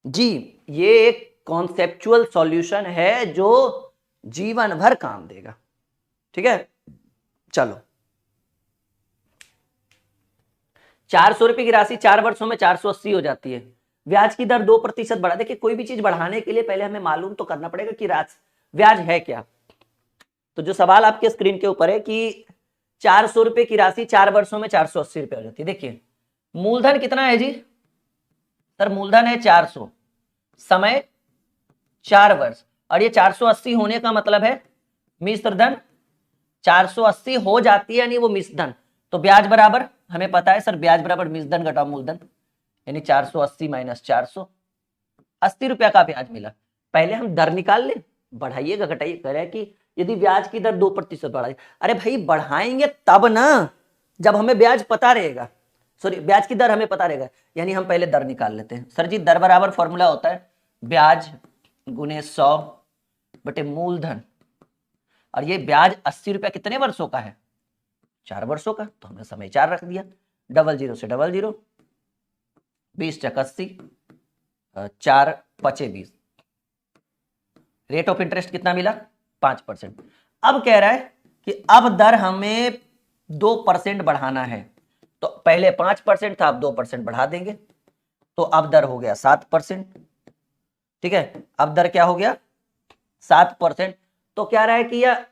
जी, ये एक कॉन्सेप्चुअल सॉल्यूशन है जो जीवन भर काम देगा, ठीक है। चलो, 400 रुपए की राशि 4 वर्षों में 480 हो जाती है, ब्याज की दर 2% बढ़ा। देखिए कोई भी चीज बढ़ाने के लिए पहले हमें मालूम तो करना पड़ेगा कि ब्याज है क्या। तो जो सवाल आपके स्क्रीन के ऊपर है कि 400 रुपए की राशि 4 वर्षों में 480 रुपए हो जाती है। देखिए मूलधन कितना है जी, सर मूलधन है 400, समय 4 वर्ष, और ये 480 होने का मतलब है मिश्र धन, 480 हो जाती है यानी वो मिश्र धन, तो ब्याज बराबर हमें पता है सर, ब्याज बराबर मिश्र धन घटाओ मूलधन, यानी 480 माइनस 400, 80 रुपया का ब्याज मिला। पहले हम दर निकाल ले, बढ़ाइएगा घटाइए, कह रहे हैं कि यदि ब्याज की दर 2% बढ़ाई, अरे भाई बढ़ाएंगे तब ना जब हमें ब्याज पता रहेगा, सॉरी ब्याज की दर हमें पता रहेगा, यानी हम पहले दर निकाल लेते हैं। सर जी दर बराबर फॉर्मूला होता है ब्याज गुने 100 बटे मूलधन, और ये ब्याज 80 रुपया कितने वर्षों का है, 4 वर्षों का, तो हमने समय 4 रख दिया, 00 से 00, 20 चक 80, 4 पचे 20, रेट ऑफ इंटरेस्ट कितना मिला, 5%। अब कह रहा है कि अब दर हमें 2% बढ़ाना है, तो पहले 5% था, अब 2% बढ़ा देंगे, तो अब दर हो गया 7%, ठीक है। अब दर क्या हो गया 7%, तो क्या रहा है कि यह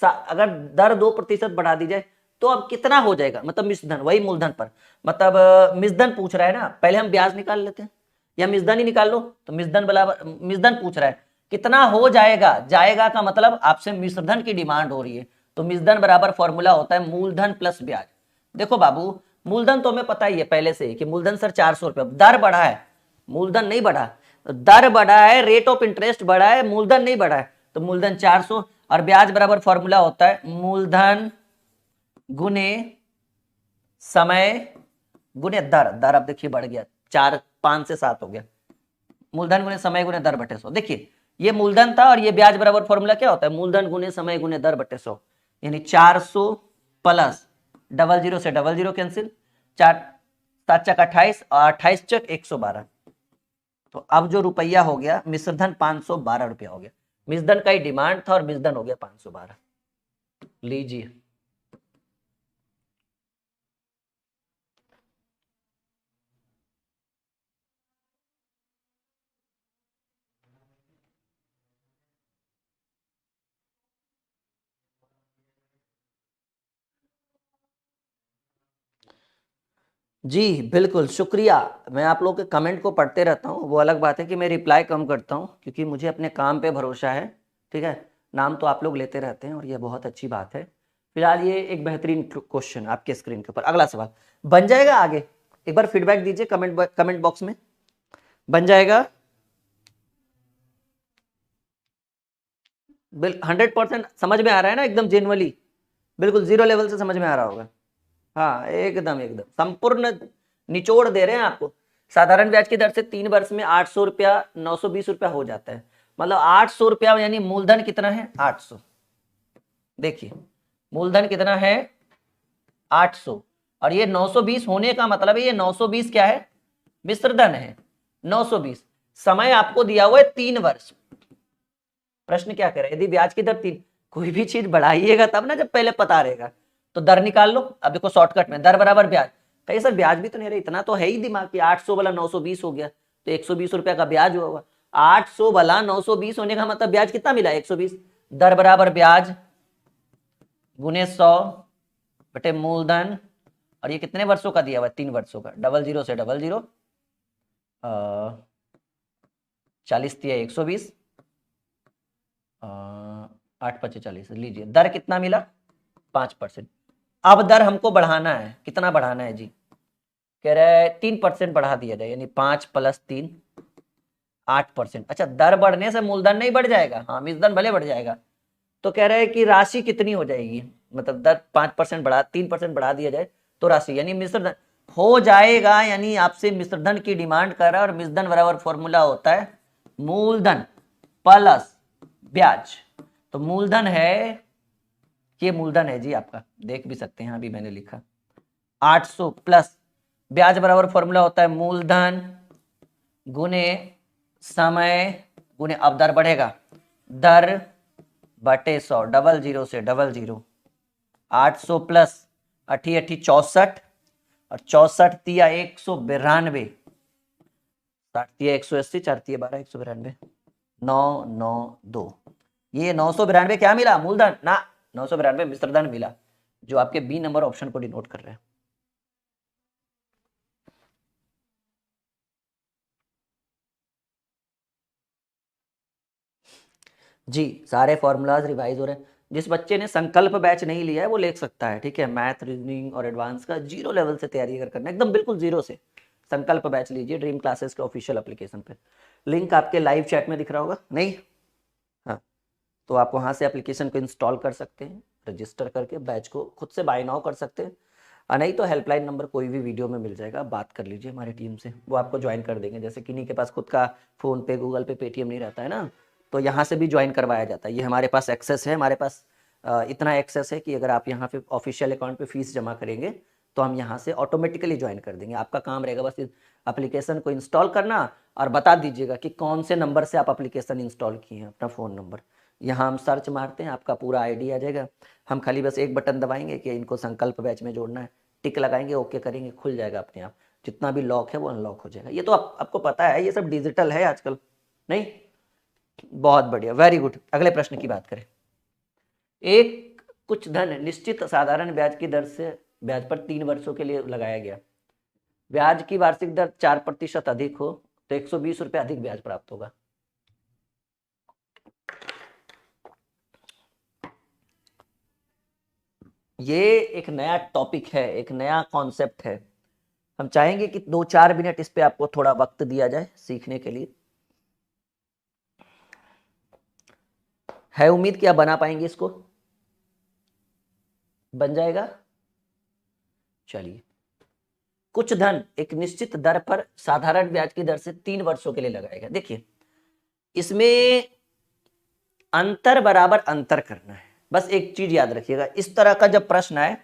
अगर दर 2% बढ़ा दी जाए तो अब कितना हो जाएगा, मतलब मिश्रधन, वही मूलधन पर, मतलब मिश्रधन पूछ रहा है ना, पहले हम ब्याज निकाल लेते हैं, या मिश्रधन ही निकाल लो, तो मिश्रधन बराबर, मिश्रधन पूछ रहा है कितना हो जाएगा, जाएगा का मतलब आपसे मिश्रधन की डिमांड हो रही है, तो मिश्रधन बराबर फॉर्मूला होता है मूलधन प्लस ब्याज। देखो बाबू मूलधन तो हमें पता ही है पहले से ही कि मूलधन सर 400 रुपया, दर बढ़ा है, मूलधन नहीं बढ़ा, दर बढ़ा है, रेट ऑफ इंटरेस्ट बढ़ा है, मूलधन नहीं बढ़ा है, तो मूलधन 400, और ब्याज बराबर फॉर्मूला होता है मूलधन गुने समय गुने दर, दर अब देखिए बढ़ गया, 4 5 से 7 हो गया। मूलधन गुने समय गुने दर बटे 100। देखिए ये मूलधन था और ये ब्याज बराबर फॉर्मूला क्या होता है, मूलधन गुने समय गुने दर बटे 100, यानी 400 प्लस डबल जीरो से डबल जीरो कैंसिल, 4 7 चक 28 और 28 चक 112। तो अब जो रुपया हो गया मिश्रधन 512 रुपया हो गया। मिश्रधन का ही डिमांड था और मिश्रधन हो गया 512। लीजिए जी, बिल्कुल शुक्रिया। मैं आप लोगों के कमेंट को पढ़ते रहता हूँ, वो अलग बात है कि मैं रिप्लाई कम करता हूँ क्योंकि मुझे अपने काम पे भरोसा है। ठीक है, नाम तो आप लोग लेते रहते हैं और ये बहुत अच्छी बात है। फिलहाल ये एक बेहतरीन क्वेश्चन आपके स्क्रीन के ऊपर। अगला सवाल बन जाएगा आगे, एक बार फीडबैक दीजिए कमेंट बॉक्स में। बन जाएगा 100% समझ में आ रहा है ना, एकदम जेनुअली, बिल्कुल जीरो लेवल से समझ में आ रहा होगा। हाँ एकदम एकदम संपूर्ण निचोड़ दे रहे हैं आपको। साधारण ब्याज की दर से 3 वर्ष में 800 रुपया 920 रुपया हो जाता है, मतलब 800 रुपया, यानी मूलधन कितना है 800। देखिए मूलधन कितना है 800 और ये 920 होने का मतलब है ये 920 क्या है, मिश्रधन है 920। समय आपको दिया हुआ है 3 वर्ष। प्रश्न क्या कह रहा है, यदि ब्याज की दर 3, कोई भी चीज बढ़ाइएगा तब ना जब पहले पता रहेगा। तो दर निकाल लो। अब देखो शॉर्टकट में दर बराबर ब्याज, कहीं सर ब्याज भी तो नहीं रहा, इतना तो है ही दिमाग की, 800 वाला 920 हो गया तो 120 रुपया का ब्याज हुआ। 800 वाला 920 होने का मतलब ब्याज कितना मिला 120। दर बराबर ब्याज गुने 100 बटे मूलधन, और ये कितने वर्षों का दिया हुआ है 3 वर्षों का, डबल जीरो से डबल जीरो, 40 दिया 120, 8 5 40। लीजिए दर कितना मिला 5%। अब दर हमको बढ़ाना है, कितना बढ़ाना है जी, कह रहा है 3% बढ़ा दिया जाए, यानी 5 + 3 8%। अच्छा दर बढ़ने से मूलधन नहीं बढ़ जाएगा, हाँ मिश्रधन भले बढ़ जाएगा। तो कह रहे हैं कि राशि कितनी हो जाएगी, मतलब दर 5% बढ़ा 3% बढ़ा दिया जाए तो राशि यानी मिश्रधन हो जाएगा, यानी आपसे मिश्रधन की डिमांड कर रहा है और मिश्रधन बराबर फॉर्मूला होता है मूलधन प्लस ब्याज। तो मूलधन है, ये मूलधन है जी आपका, देख भी सकते हैं अभी मैंने लिखा 800 प्लस ब्याज बराबर फॉर्मूला होता है मूलधन गुने समय गुने, अब दर बढ़ेगा, दर बटे 100, डबल जीरो से डबल जीरो, 800 प्लस 8 8 64 और 64 तिया 192, 60 तिया 180, 4 तिया 12 192, 992। ये 992 क्या मिला मूलधन ना, 992 मिश्रधन मिला, जो आपके बी नंबर ऑप्शन को डिनोट कर रहे हैं। जी सारे फॉर्मूलाज रिवाइज हो रहे हैं। जिस बच्चे ने संकल्प बैच नहीं लिया है वो ले सकता है, ठीक है, मैथ रीजनिंग और एडवांस का जीरो लेवल से तैयारी अगर करना है, एकदम बिल्कुल जीरो से, संकल्प बैच लीजिए ड्रीम क्लासेस के ऑफिशियल एप्लीकेशन पे। लिंक आपके लाइव चैट में दिख रहा होगा नहीं, हाँ, तो आप वहाँ से एप्लीकेशन को इंस्टॉल कर सकते हैं, रजिस्टर करके बैच को खुद से बाय नाउ कर सकते हैं, और नहीं तो हेल्पलाइन नंबर कोई भी वीडियो में मिल जाएगा, बात कर लीजिए हमारी टीम से, वो आपको ज्वाइन कर देंगे। जैसे किन्हीं के पास खुद का फ़ोन पे गूगल पे पेटीएम नहीं रहता है ना, तो यहाँ से भी ज्वाइन करवाया जाता है। ये हमारे पास एक्सेस है, हमारे पास इतना एक्सेस है कि अगर आप यहाँ पे ऑफिशियल अकाउंट पे फीस जमा करेंगे तो हम यहाँ से ऑटोमेटिकली ज्वाइन कर देंगे। आपका काम रहेगा बस इस एप्लीकेशन को इंस्टॉल करना और बता दीजिएगा कि कौन से नंबर से आप एप्लीकेशन इंस्टॉल किए हैं, अपना फ़ोन नंबर। यहाँ हम सर्च मारते हैं, आपका पूरा आईडी आ जाएगा, हम खाली बस एक बटन दबाएंगे कि इनको संकल्प बैच में जोड़ना है, टिक लगाएंगे, ओके करेंगे, खुल जाएगा अपने आप, जितना भी लॉक है वो अनलॉक हो जाएगा। ये तो आपको पता है, ये सब डिजिटल है आजकल नहीं। बहुत बढ़िया, वेरी गुड। अगले प्रश्न की बात करें। एक कुछ धन निश्चित साधारण ब्याज की दर से ब्याज पर 3 वर्षों के लिए लगाया गया, ब्याज की वार्षिक दर 4% अधिक हो तो 120 रुपये अधिक ब्याज प्राप्त होगा। ये एक नया टॉपिक है, एक नया कॉन्सेप्ट है, हम चाहेंगे कि 2-4 मिनट इस पे आपको थोड़ा वक्त दिया जाए सीखने के लिए। है उम्मीद कि आप बना पाएंगे इसको, बन जाएगा। चलिए कुछ धन एक निश्चित दर पर साधारण ब्याज की दर से 3 वर्षों के लिए लगाएगा। देखिए इसमें अंतर बराबर अंतर करना है, बस एक चीज याद रखिएगा, इस तरह का जब प्रश्न आए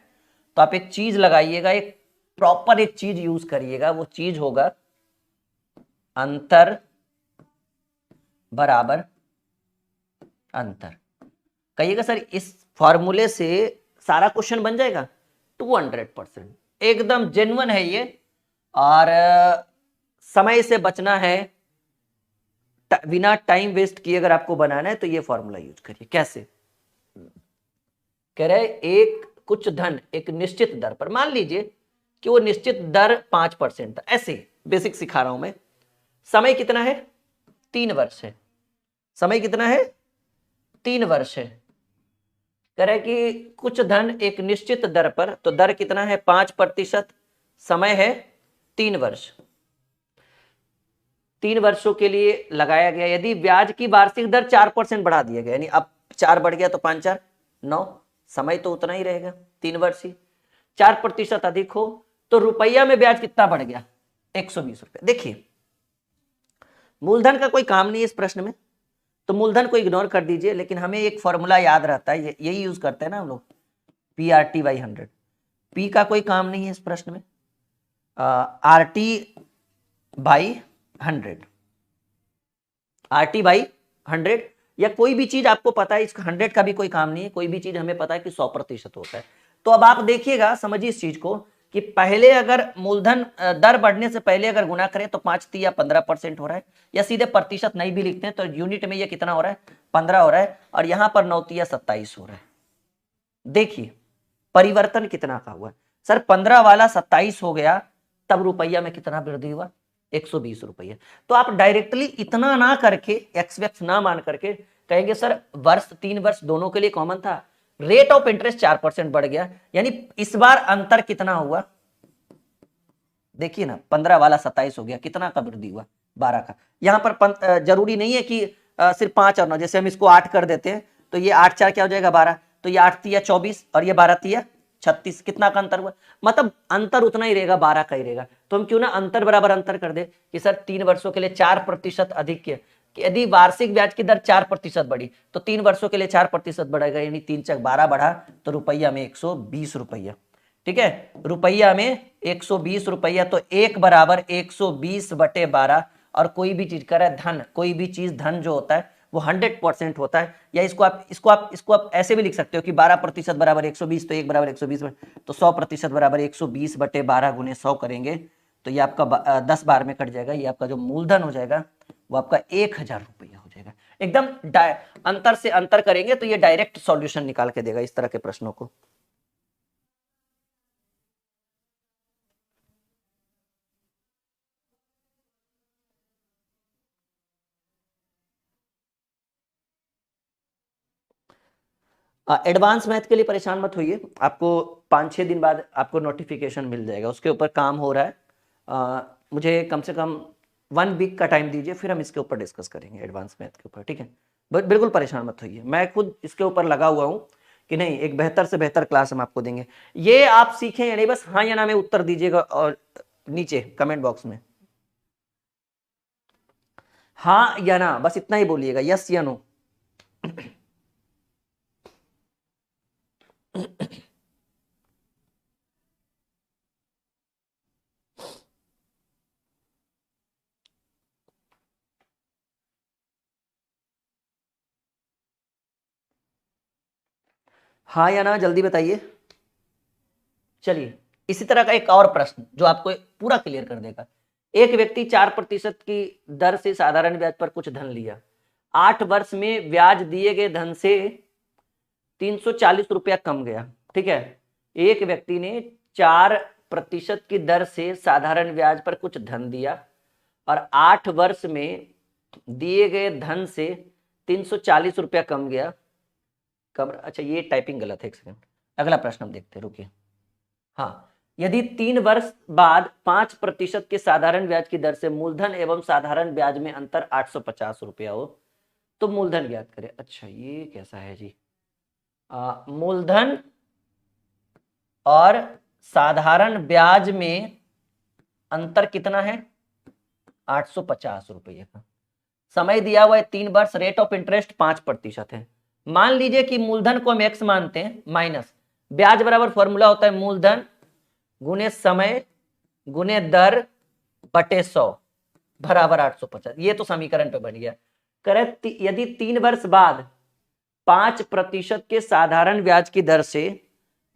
तो आप एक चीज लगाइएगा, एक प्रॉपर एक चीज यूज करिएगा, वो चीज होगा अंतर बराबर अंतर। कहिएगा सर इस फॉर्मूले से सारा क्वेश्चन बन जाएगा? 200% एकदम जेन्युइन है ये, और समय से बचना है, बिना टाइम वेस्ट किए अगर आपको बनाना है तो ये फॉर्मूला यूज करिए। कैसे कह रहे, एक कुछ धन एक निश्चित दर पर, मान लीजिए कि वो निश्चित दर 5% था, ऐसे बेसिक सिखा रहा हूं मैं। समय कितना है? 3 वर्ष है। समय कितना है? 3 वर्ष है। कह रहे कि कुछ धन एक निश्चित दर पर, तो दर कितना है? 5%, समय है 3 वर्ष। 3 वर्षों के लिए लगाया गया। यदि ब्याज की वार्षिक दर 4% बढ़ा दिया गया, यानी अब 4 बढ़ गया तो 5 4 9, समय तो उतना ही रहेगा 3 वर्ष ही। 4% अधिक हो तो रुपया में ब्याज कितना बढ़ गया? 120 रुपया। देखिए मूलधन का कोई काम नहीं है इस प्रश्न में, तो मूलधन को इग्नोर कर दीजिए, लेकिन हमें एक फॉर्मूला याद रहता है, यही यूज करते हैं ना हम लोग, PRT/100। पी का कोई काम नहीं है इस प्रश्न में, RT/100, RT/100, या कोई भी चीज आपको पता है, इसका 100 का भी कोई काम नहीं है, कोई भी चीज हमें पता है कि 100% होता है। तो अब आप देखिएगा, समझिए इस चीज को कि पहले अगर मूलधन दर बढ़ने से पहले अगर गुना करें तो 5 या 15% हो रहा है, या सीधे प्रतिशत नहीं भी लिखते हैं तो यूनिट में ये कितना हो रहा है? 15 हो रहा है, और यहां पर 9 या 27 हो रहा है। देखिए परिवर्तन कितना का हुआ सर, 15 वाला 27 हो गया, तब रुपया में कितना वृद्धि हुआ? 120 रुपये। तो आप डायरेक्टली इतना ना करके, एक्स ना मान करके कहेंगे सर वर्ष 3 वर्ष दोनों के लिए कॉमन था, रेट ऑफ इंटरेस्ट 4% बढ़ गया, यानी इस बार अंतर कितना हुआ? देखिए ना, 15 वाला 27 हो गया, कितना का वृद्धि हुआ? 12 का। यहां पर जरूरी नहीं है कि सिर्फ 5 और 9, जैसे हम इसको 8 कर देते हैं तो ये 8 4 क्या हो जाएगा? 12, तो ये 8 तिया 24 और ये 12 तिया 36, कितना का अंतर हुआ? मतलब अंतर उतना ही रहेगा, 12 का ही रहेगा। तो हम क्यों ना अंतर बराबर अंतर कर दे कि सर 3 वर्षों के लिए 4% अधिक के, यदि वार्षिक ब्याज की दर 4% बढ़ी तो 3 वर्षों के लिए 4% बढ़ेगा, यानी 3 चक 12 बढ़ा, तो रुपया में 120 रुपया। ठीक है, रुपया में 120 रुपया, तो 1 बराबर 120/12। और कोई भी चीज कर धन, कोई भी चीज धन जो होता है वो 100% होता है, या इसको आप ऐसे भी लिख सकते हो कि 12% बराबर 120, तो 1 बराबर 120, तो 100% बराबर 120/12 गुने 100 करेंगे तो ये आपका 10 बार में कट जाएगा, ये आपका जो मूलधन हो जाएगा वो आपका 1000 रुपया हो जाएगा। एकदम अंतर से अंतर करेंगे तो ये डायरेक्ट सॉल्यूशन निकाल के देगा इस तरह के प्रश्नों को। एडवांस मैथ के लिए परेशान मत होइए, आपको 5-6 दिन बाद आपको नोटिफिकेशन मिल जाएगा, उसके ऊपर काम हो रहा है। मुझे कम से कम 1 वीक का टाइम दीजिए, फिर हम इसके ऊपर डिस्कस करेंगे एडवांस मैथ के ऊपर। ठीक है, बिल्कुल परेशान मत होइए, मैं खुद इसके ऊपर लगा हुआ हूँ कि नहीं, एक बेहतर से बेहतर क्लास हम आपको देंगे। ये आप सीखें या नहीं, बस हाँ या ना में उत्तर दीजिएगा, और नीचे कमेंट बॉक्स में हाँ या ना, बस इतना ही बोलिएगा, यस या नो। हाँ या ना जल्दी बताइए। चलिए इसी तरह का एक और प्रश्न जो आपको पूरा क्लियर कर देगा। एक व्यक्ति 4% की दर से साधारण ब्याज पर कुछ धन लिया, 8 वर्ष में ब्याज दिए गए धन से 340 रुपया कम गया। ठीक है, एक व्यक्ति ने 4% की दर से साधारण ब्याज पर कुछ धन दिया और 8 वर्ष में दिए गए धन से 340 रुपया कम गया। अच्छा ये टाइपिंग गलत है, एक सेकंड, अगला प्रश्न हम देखते हैं, रुकिए। हाँ, यदि 3 वर्ष बाद 5% के साधारण ब्याज की दर से मूलधन एवं साधारण ब्याज में अंतर 850 रुपया हो तो मूलधन ज्ञात करें। अच्छा ये कैसा है जी? मूलधन और साधारण ब्याज में अंतर कितना है 850 रुपये का। समय दिया हुआ है 3 वर्ष, रेट ऑफ इंटरेस्ट 5% है। मान लीजिए कि मूलधन को हम x मानते हैं माइनस ब्याज बराबर फॉर्मूला होता है मूलधन गुने समय गुने दर बटे 100 बराबर 850। ये तो समीकरण पे बन गया। करेक्ट। यदि 3 वर्ष बाद 5% के साधारण ब्याज की दर से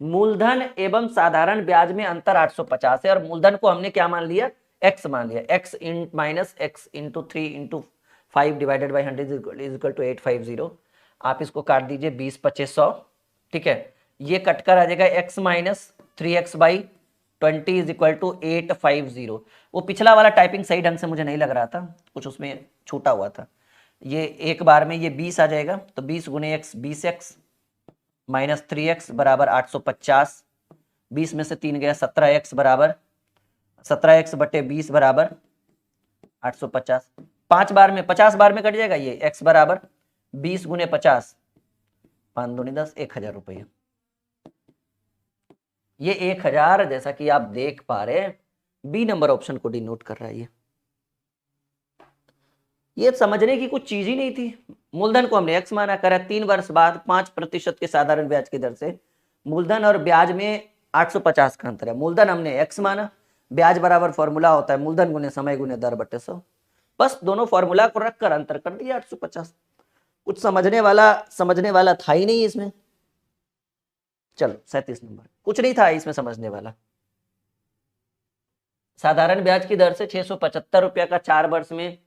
मूलधन एवं साधारण ब्याज में अंतर 850 है और मूलधन को हमने क्या मान लिया x मान लिया, x इन minus x into 3 into 5 divided by 100 is equal to 850। आप इसको काट दीजिए 20 25 100, ठीक है। ये कटकर आ जाएगा x minus 3x by 20 is equal to 850। वो पिछला वाला टाइपिंग सही ढंग से मुझे नहीं लग रहा था, कुछ उसमें छूटा हुआ था। ये एक बार में ये 20 आ जाएगा, तो 20 गुने एक्स 20x माइनस 3x बराबर 850। 20 में से 3 गया 17x बराबर 17x बटे 20 बराबर 850। 5 बार में 50 बार में कट जाएगा ये x बराबर 20 गुने 50 5 दूनी 10 1000 रुपये। ये 1000 जैसा कि आप देख पा रहे हैं बी नंबर ऑप्शन को डिनोट कर रहा है। ये समझने की कुछ चीज ही नहीं थी। मूलधन को हमने x माना करा, 3 वर्ष बाद 5% के साधारण ब्याज की दर से मूलधन और ब्याज में 850 का अंतर है। मूलधन हमने x माना, ब्याज बराबर फॉर्मूला होता है मूलधन गुने समय गुने दर बटे 100। बस दोनों फॉर्मूला को रखकर अंतर कर दिया 850। कुछ समझने वाला था ही नहीं इसमें। चलो 37 नंबर, कुछ नहीं था इसमें समझने वाला। साधारण ब्याज की दर से 675 रुपया का 4 वर्ष में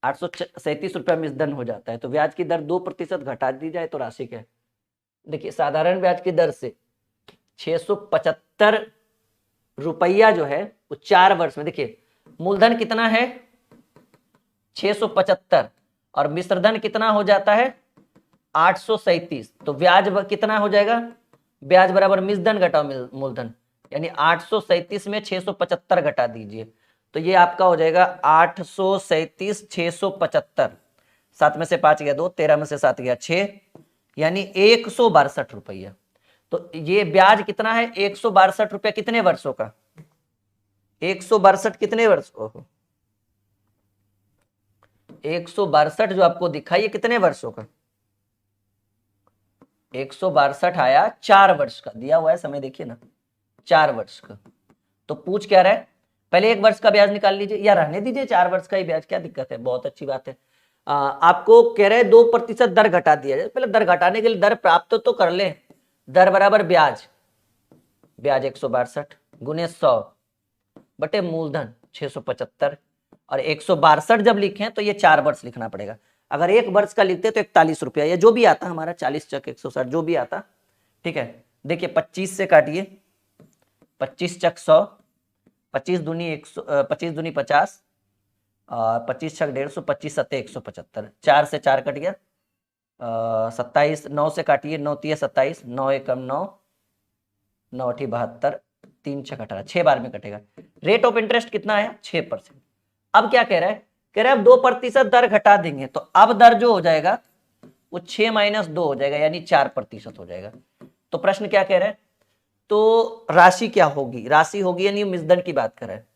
837 रुपया मिसदन हो जाता है, तो ब्याज की दर 2% घटा दी जाए तो राशि क्या है। देखिए साधारण ब्याज की दर से 675 रुपया जो है वो 4 वर्ष में, देखिए मूलधन कितना है 675 और मिश्रधन कितना हो जाता है 837, तो ब्याज कितना हो जाएगा, ब्याज बराबर मिश्रधन घटाओ मूलधन, यानी 837 में 675 घटा दीजिए, तो ये आपका हो जाएगा 837 675। 7 में से 5 गया 2, 13 में से 7 गया 6, यानी 162 रुपया। तो ये ब्याज कितना है 162 रुपया कितने वर्षों का, 162 कितने वर्ष, ओहो 162 जो आपको दिखा ये कितने वर्षों का, 162 आया 4 वर्ष का, दिया हुआ है समय देखिए ना 4 वर्ष का। तो पूछ क्या रहा है, पहले 1 वर्ष का ब्याज निकाल लीजिए या रहने दीजिए 4 वर्ष का ही ब्याज, क्या दिक्कत है, बहुत अच्छी बात है। आपको कह रहे हैं 2% दर घटा दिया जाए, पहले दर घटाने के लिए दर प्राप्त तो कर ले। दर बराबर ब्याज 162 गुने 100 बटे मूलधन 675, और 162 जब लिखे तो ये 4 वर्ष लिखना पड़ेगा। अगर 1 वर्ष का लिखते तो 41 रुपया या जो भी आता हमारा 40 चक 160 जो भी आता, ठीक है। देखिए 25 से काटिए, 25 चक 100, 25 दूनी 50 और 25 छक 150, 25 सत्ते 175, 4 से 4 कट गया 27, 9 से काटिए 9 तिया 27, 9 एकम 9, 9 अठी 72, 3 छक 18, 6 बार में कटेगा। रेट ऑफ इंटरेस्ट कितना है 6%। अब क्या कह रहा है, कह रहा है अब 2% दर घटा देंगे, तो अब दर जो हो जाएगा वो 6 माइनस 2 हो जाएगा, यानी 4% हो जाएगा। तो प्रश्न क्या कह रहा है, तो राशि क्या होगी, राशि होगी यानी मिश्रधन की बात कर रहा है।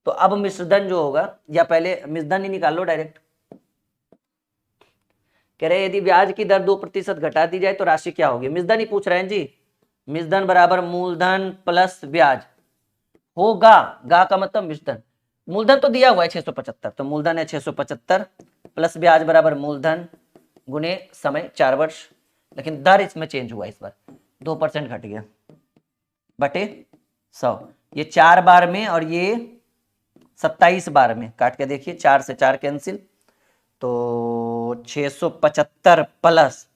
तो अब मिश्रधन जो होगा, या पहले मिश्रधन ही निकाल लो डायरेक्ट। कह रहे यदि ब्याज की दर 2% घटा दी जाए तो राशि क्या होगी, मिश्रधन ही पूछ रहे हैं जी। मिश्रधन बराबर मूलधन प्लस ब्याज होगा, गा का मतलब मिश्रधन, मूलधन तो दिया हुआ है 675, तो मूलधन है 675 प्लस ब्याज बराबर मूलधन गुने समय 4 वर्ष, लेकिन दर इसमें चेंज हुआ, इस बार 2% घट गया बटे 100। ये 4 बार में और ये 27 बार में, काट के देखिए 4 से 4 कैंसिल, तो 675 प्लस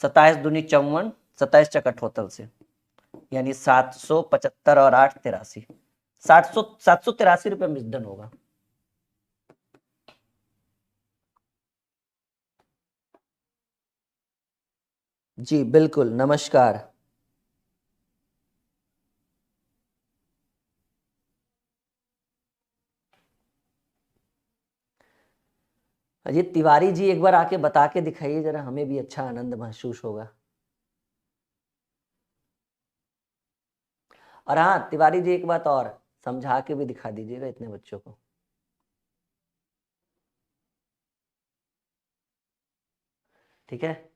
27 दूनी 54, 27 चक 78 से, यानी 775 और 8 83, 783 रुपये मिश्रधन होगा। जी बिल्कुल, नमस्कार। अजय तिवारी जी एक बार आके बता के दिखाइए जरा, हमें भी अच्छा आनंद महसूस होगा। और हाँ तिवारी जी एक बात और, समझा के भी दिखा दीजिएगा इतने बच्चों को। ठीक है,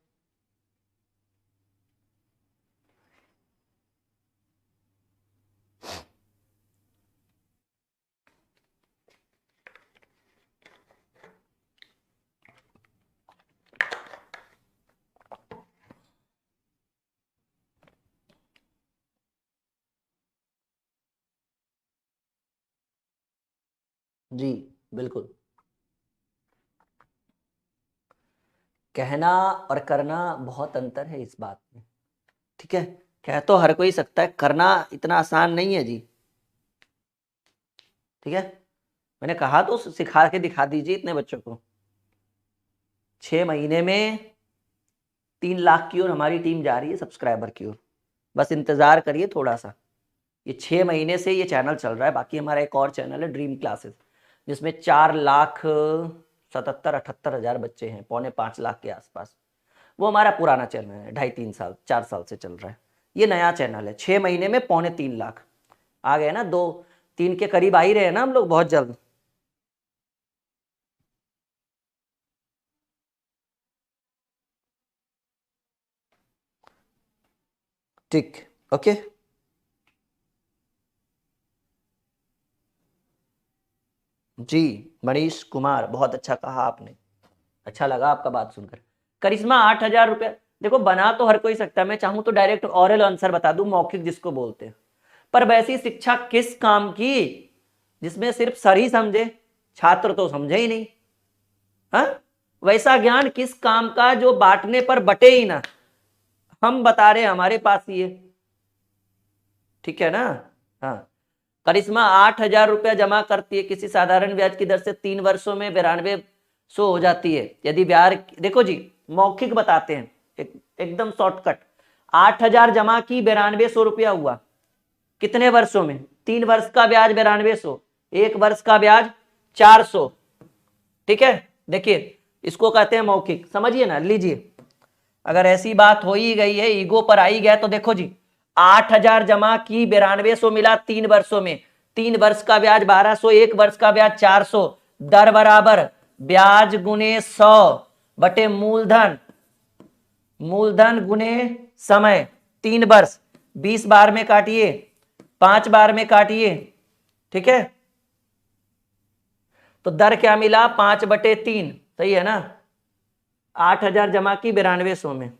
जी बिल्कुल। कहना और करना बहुत अंतर है इस बात में। ठीक है, कह तो हर कोई सकता है, करना इतना आसान नहीं है जी। ठीक है, मैंने कहा तो सिखा के दिखा दीजिए इतने बच्चों को। 6 महीने में 3 लाख की ओर हमारी टीम जा रही है, सब्सक्राइबर की ओर। बस इंतजार करिए थोड़ा सा। ये 6 महीने से ये चैनल चल रहा है। बाकी हमारा एक और चैनल है ड्रीम क्लासेस, जिसमें 4,77,000-78,000 बच्चे हैं, 4.25 लाख के आसपास। वो हमारा पुराना चैनल है, 2.5-3 साल 4 साल से चल रहा है। ये नया चैनल है, 6 महीने में 2.25 लाख आ गए ना, 2-3 के करीब आ ही रहे हैं ना हम लोग बहुत जल्द। ठीक, ओके। जी मनीष कुमार, बहुत अच्छा कहा आपने, अच्छा लगा आपका बात सुनकर। करिश्मा 8,000 रुपया, देखो बना तो हर कोई सकता है। मैं चाहूं तो डायरेक्ट ऑरल आंसर बता दूं, मौखिक जिसको बोलते हैं। पर वैसी शिक्षा किस काम की जिसमें सिर्फ सर ही समझे, छात्र तो समझे ही नहीं। हाँ, वैसा ज्ञान किस काम का जो बांटने पर बटे ही ना। हम बता रहे हैं, हमारे पास ही है। ठीक है ना। हाँ, करिश्मा 8,000 रुपया जमा करती है किसी साधारण ब्याज की दर से 3 वर्षों में 9200 हो जाती है। यदि ब्याज, देखो जी मौखिक बताते हैं, एकदम शॉर्टकट। 8,000 जमा की, 9200 रुपया हुआ, कितने वर्षों में? 3 वर्ष का ब्याज 9200, 1 वर्ष का ब्याज 400। ठीक है, देखिए इसको कहते हैं मौखिक, समझिए ना। लीजिए, अगर ऐसी बात हो ही गई है, ईगो पर आई गया, तो देखो जी 8,000 जमा की, 9200 मिला 3 वर्षों में, 3 वर्ष का ब्याज 1200, 1 वर्ष का ब्याज 400, दर बराबर ब्याज गुने 100 बटे मूलधन, मूलधन गुने समय। 3 वर्ष, 20 बार में काटिए, 5 बार में काटिए। ठीक है, तो दर क्या मिला? 5/3। सही है ना। 8,000 जमा की 9200 में,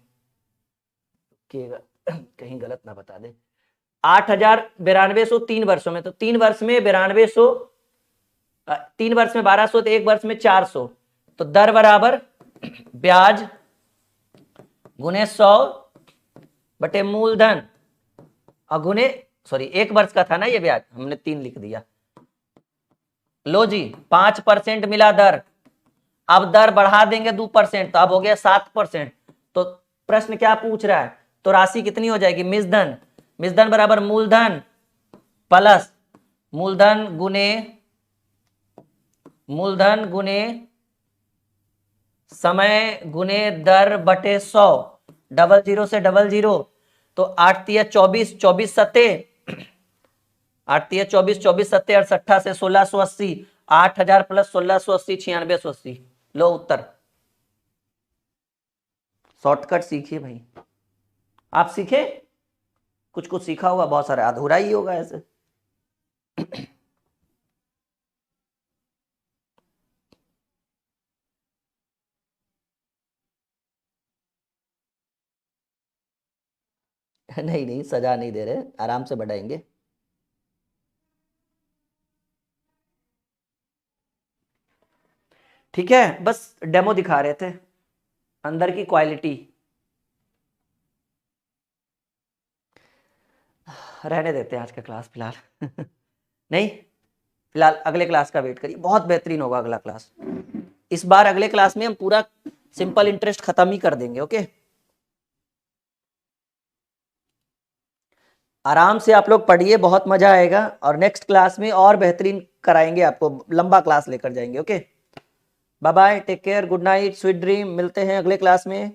कहीं गलत ना बता दे। 8,000 9200 3 वर्षों में, तो 3 वर्ष में 9200, 3 वर्ष में 1200, तो 1 वर्ष में 400। तो दर बराबर ब्याज गुने 100 बटे मूलधन अगुने, सॉरी 1 वर्ष का था ना ये ब्याज, हमने 3 लिख दिया। लो जी 5% मिला दर, अब दर बढ़ा देंगे 2%, तो अब हो गया 7%। तो प्रश्न क्या पूछ रहा है? तो राशि कितनी हो जाएगी? मिसधन, मिसधन बराबर मूलधन प्लस मूलधन गुने, मूलधन गुने समय गुने दर बटे 100, 00 से 00, तो 8 तिया 24, 24 सत्ते 8 तिया 24, 24 सत्ते 68 से 1680, 8,000 प्लस 1680 9680। लो उत्तर। शॉर्टकट सीखिए भाई, आप सीखे, कुछ कुछ सीखा होगा, बहुत सारे अधूरा ही होगा ऐसे। नहीं नहीं, सजा नहीं दे रहे, आराम से बढ़ाएंगे। ठीक है, बस डेमो दिखा रहे थे, अंदर की क्वालिटी। रहने देते हैं आज का क्लास फिलहाल। नहीं, फिलहाल अगले क्लास का वेट करिए, बहुत बेहतरीन होगा अगला क्लास। इस बार अगले क्लास में हम पूरा सिंपल इंटरेस्ट खत्म ही कर देंगे। ओके, आराम से आप लोग पढ़िए, बहुत मजा आएगा, और नेक्स्ट क्लास में और बेहतरीन कराएंगे आपको, लंबा क्लास लेकर जाएंगे। Okay, bye bye, take care, good night, sweet dream, मिलते हैं अगले क्लास में।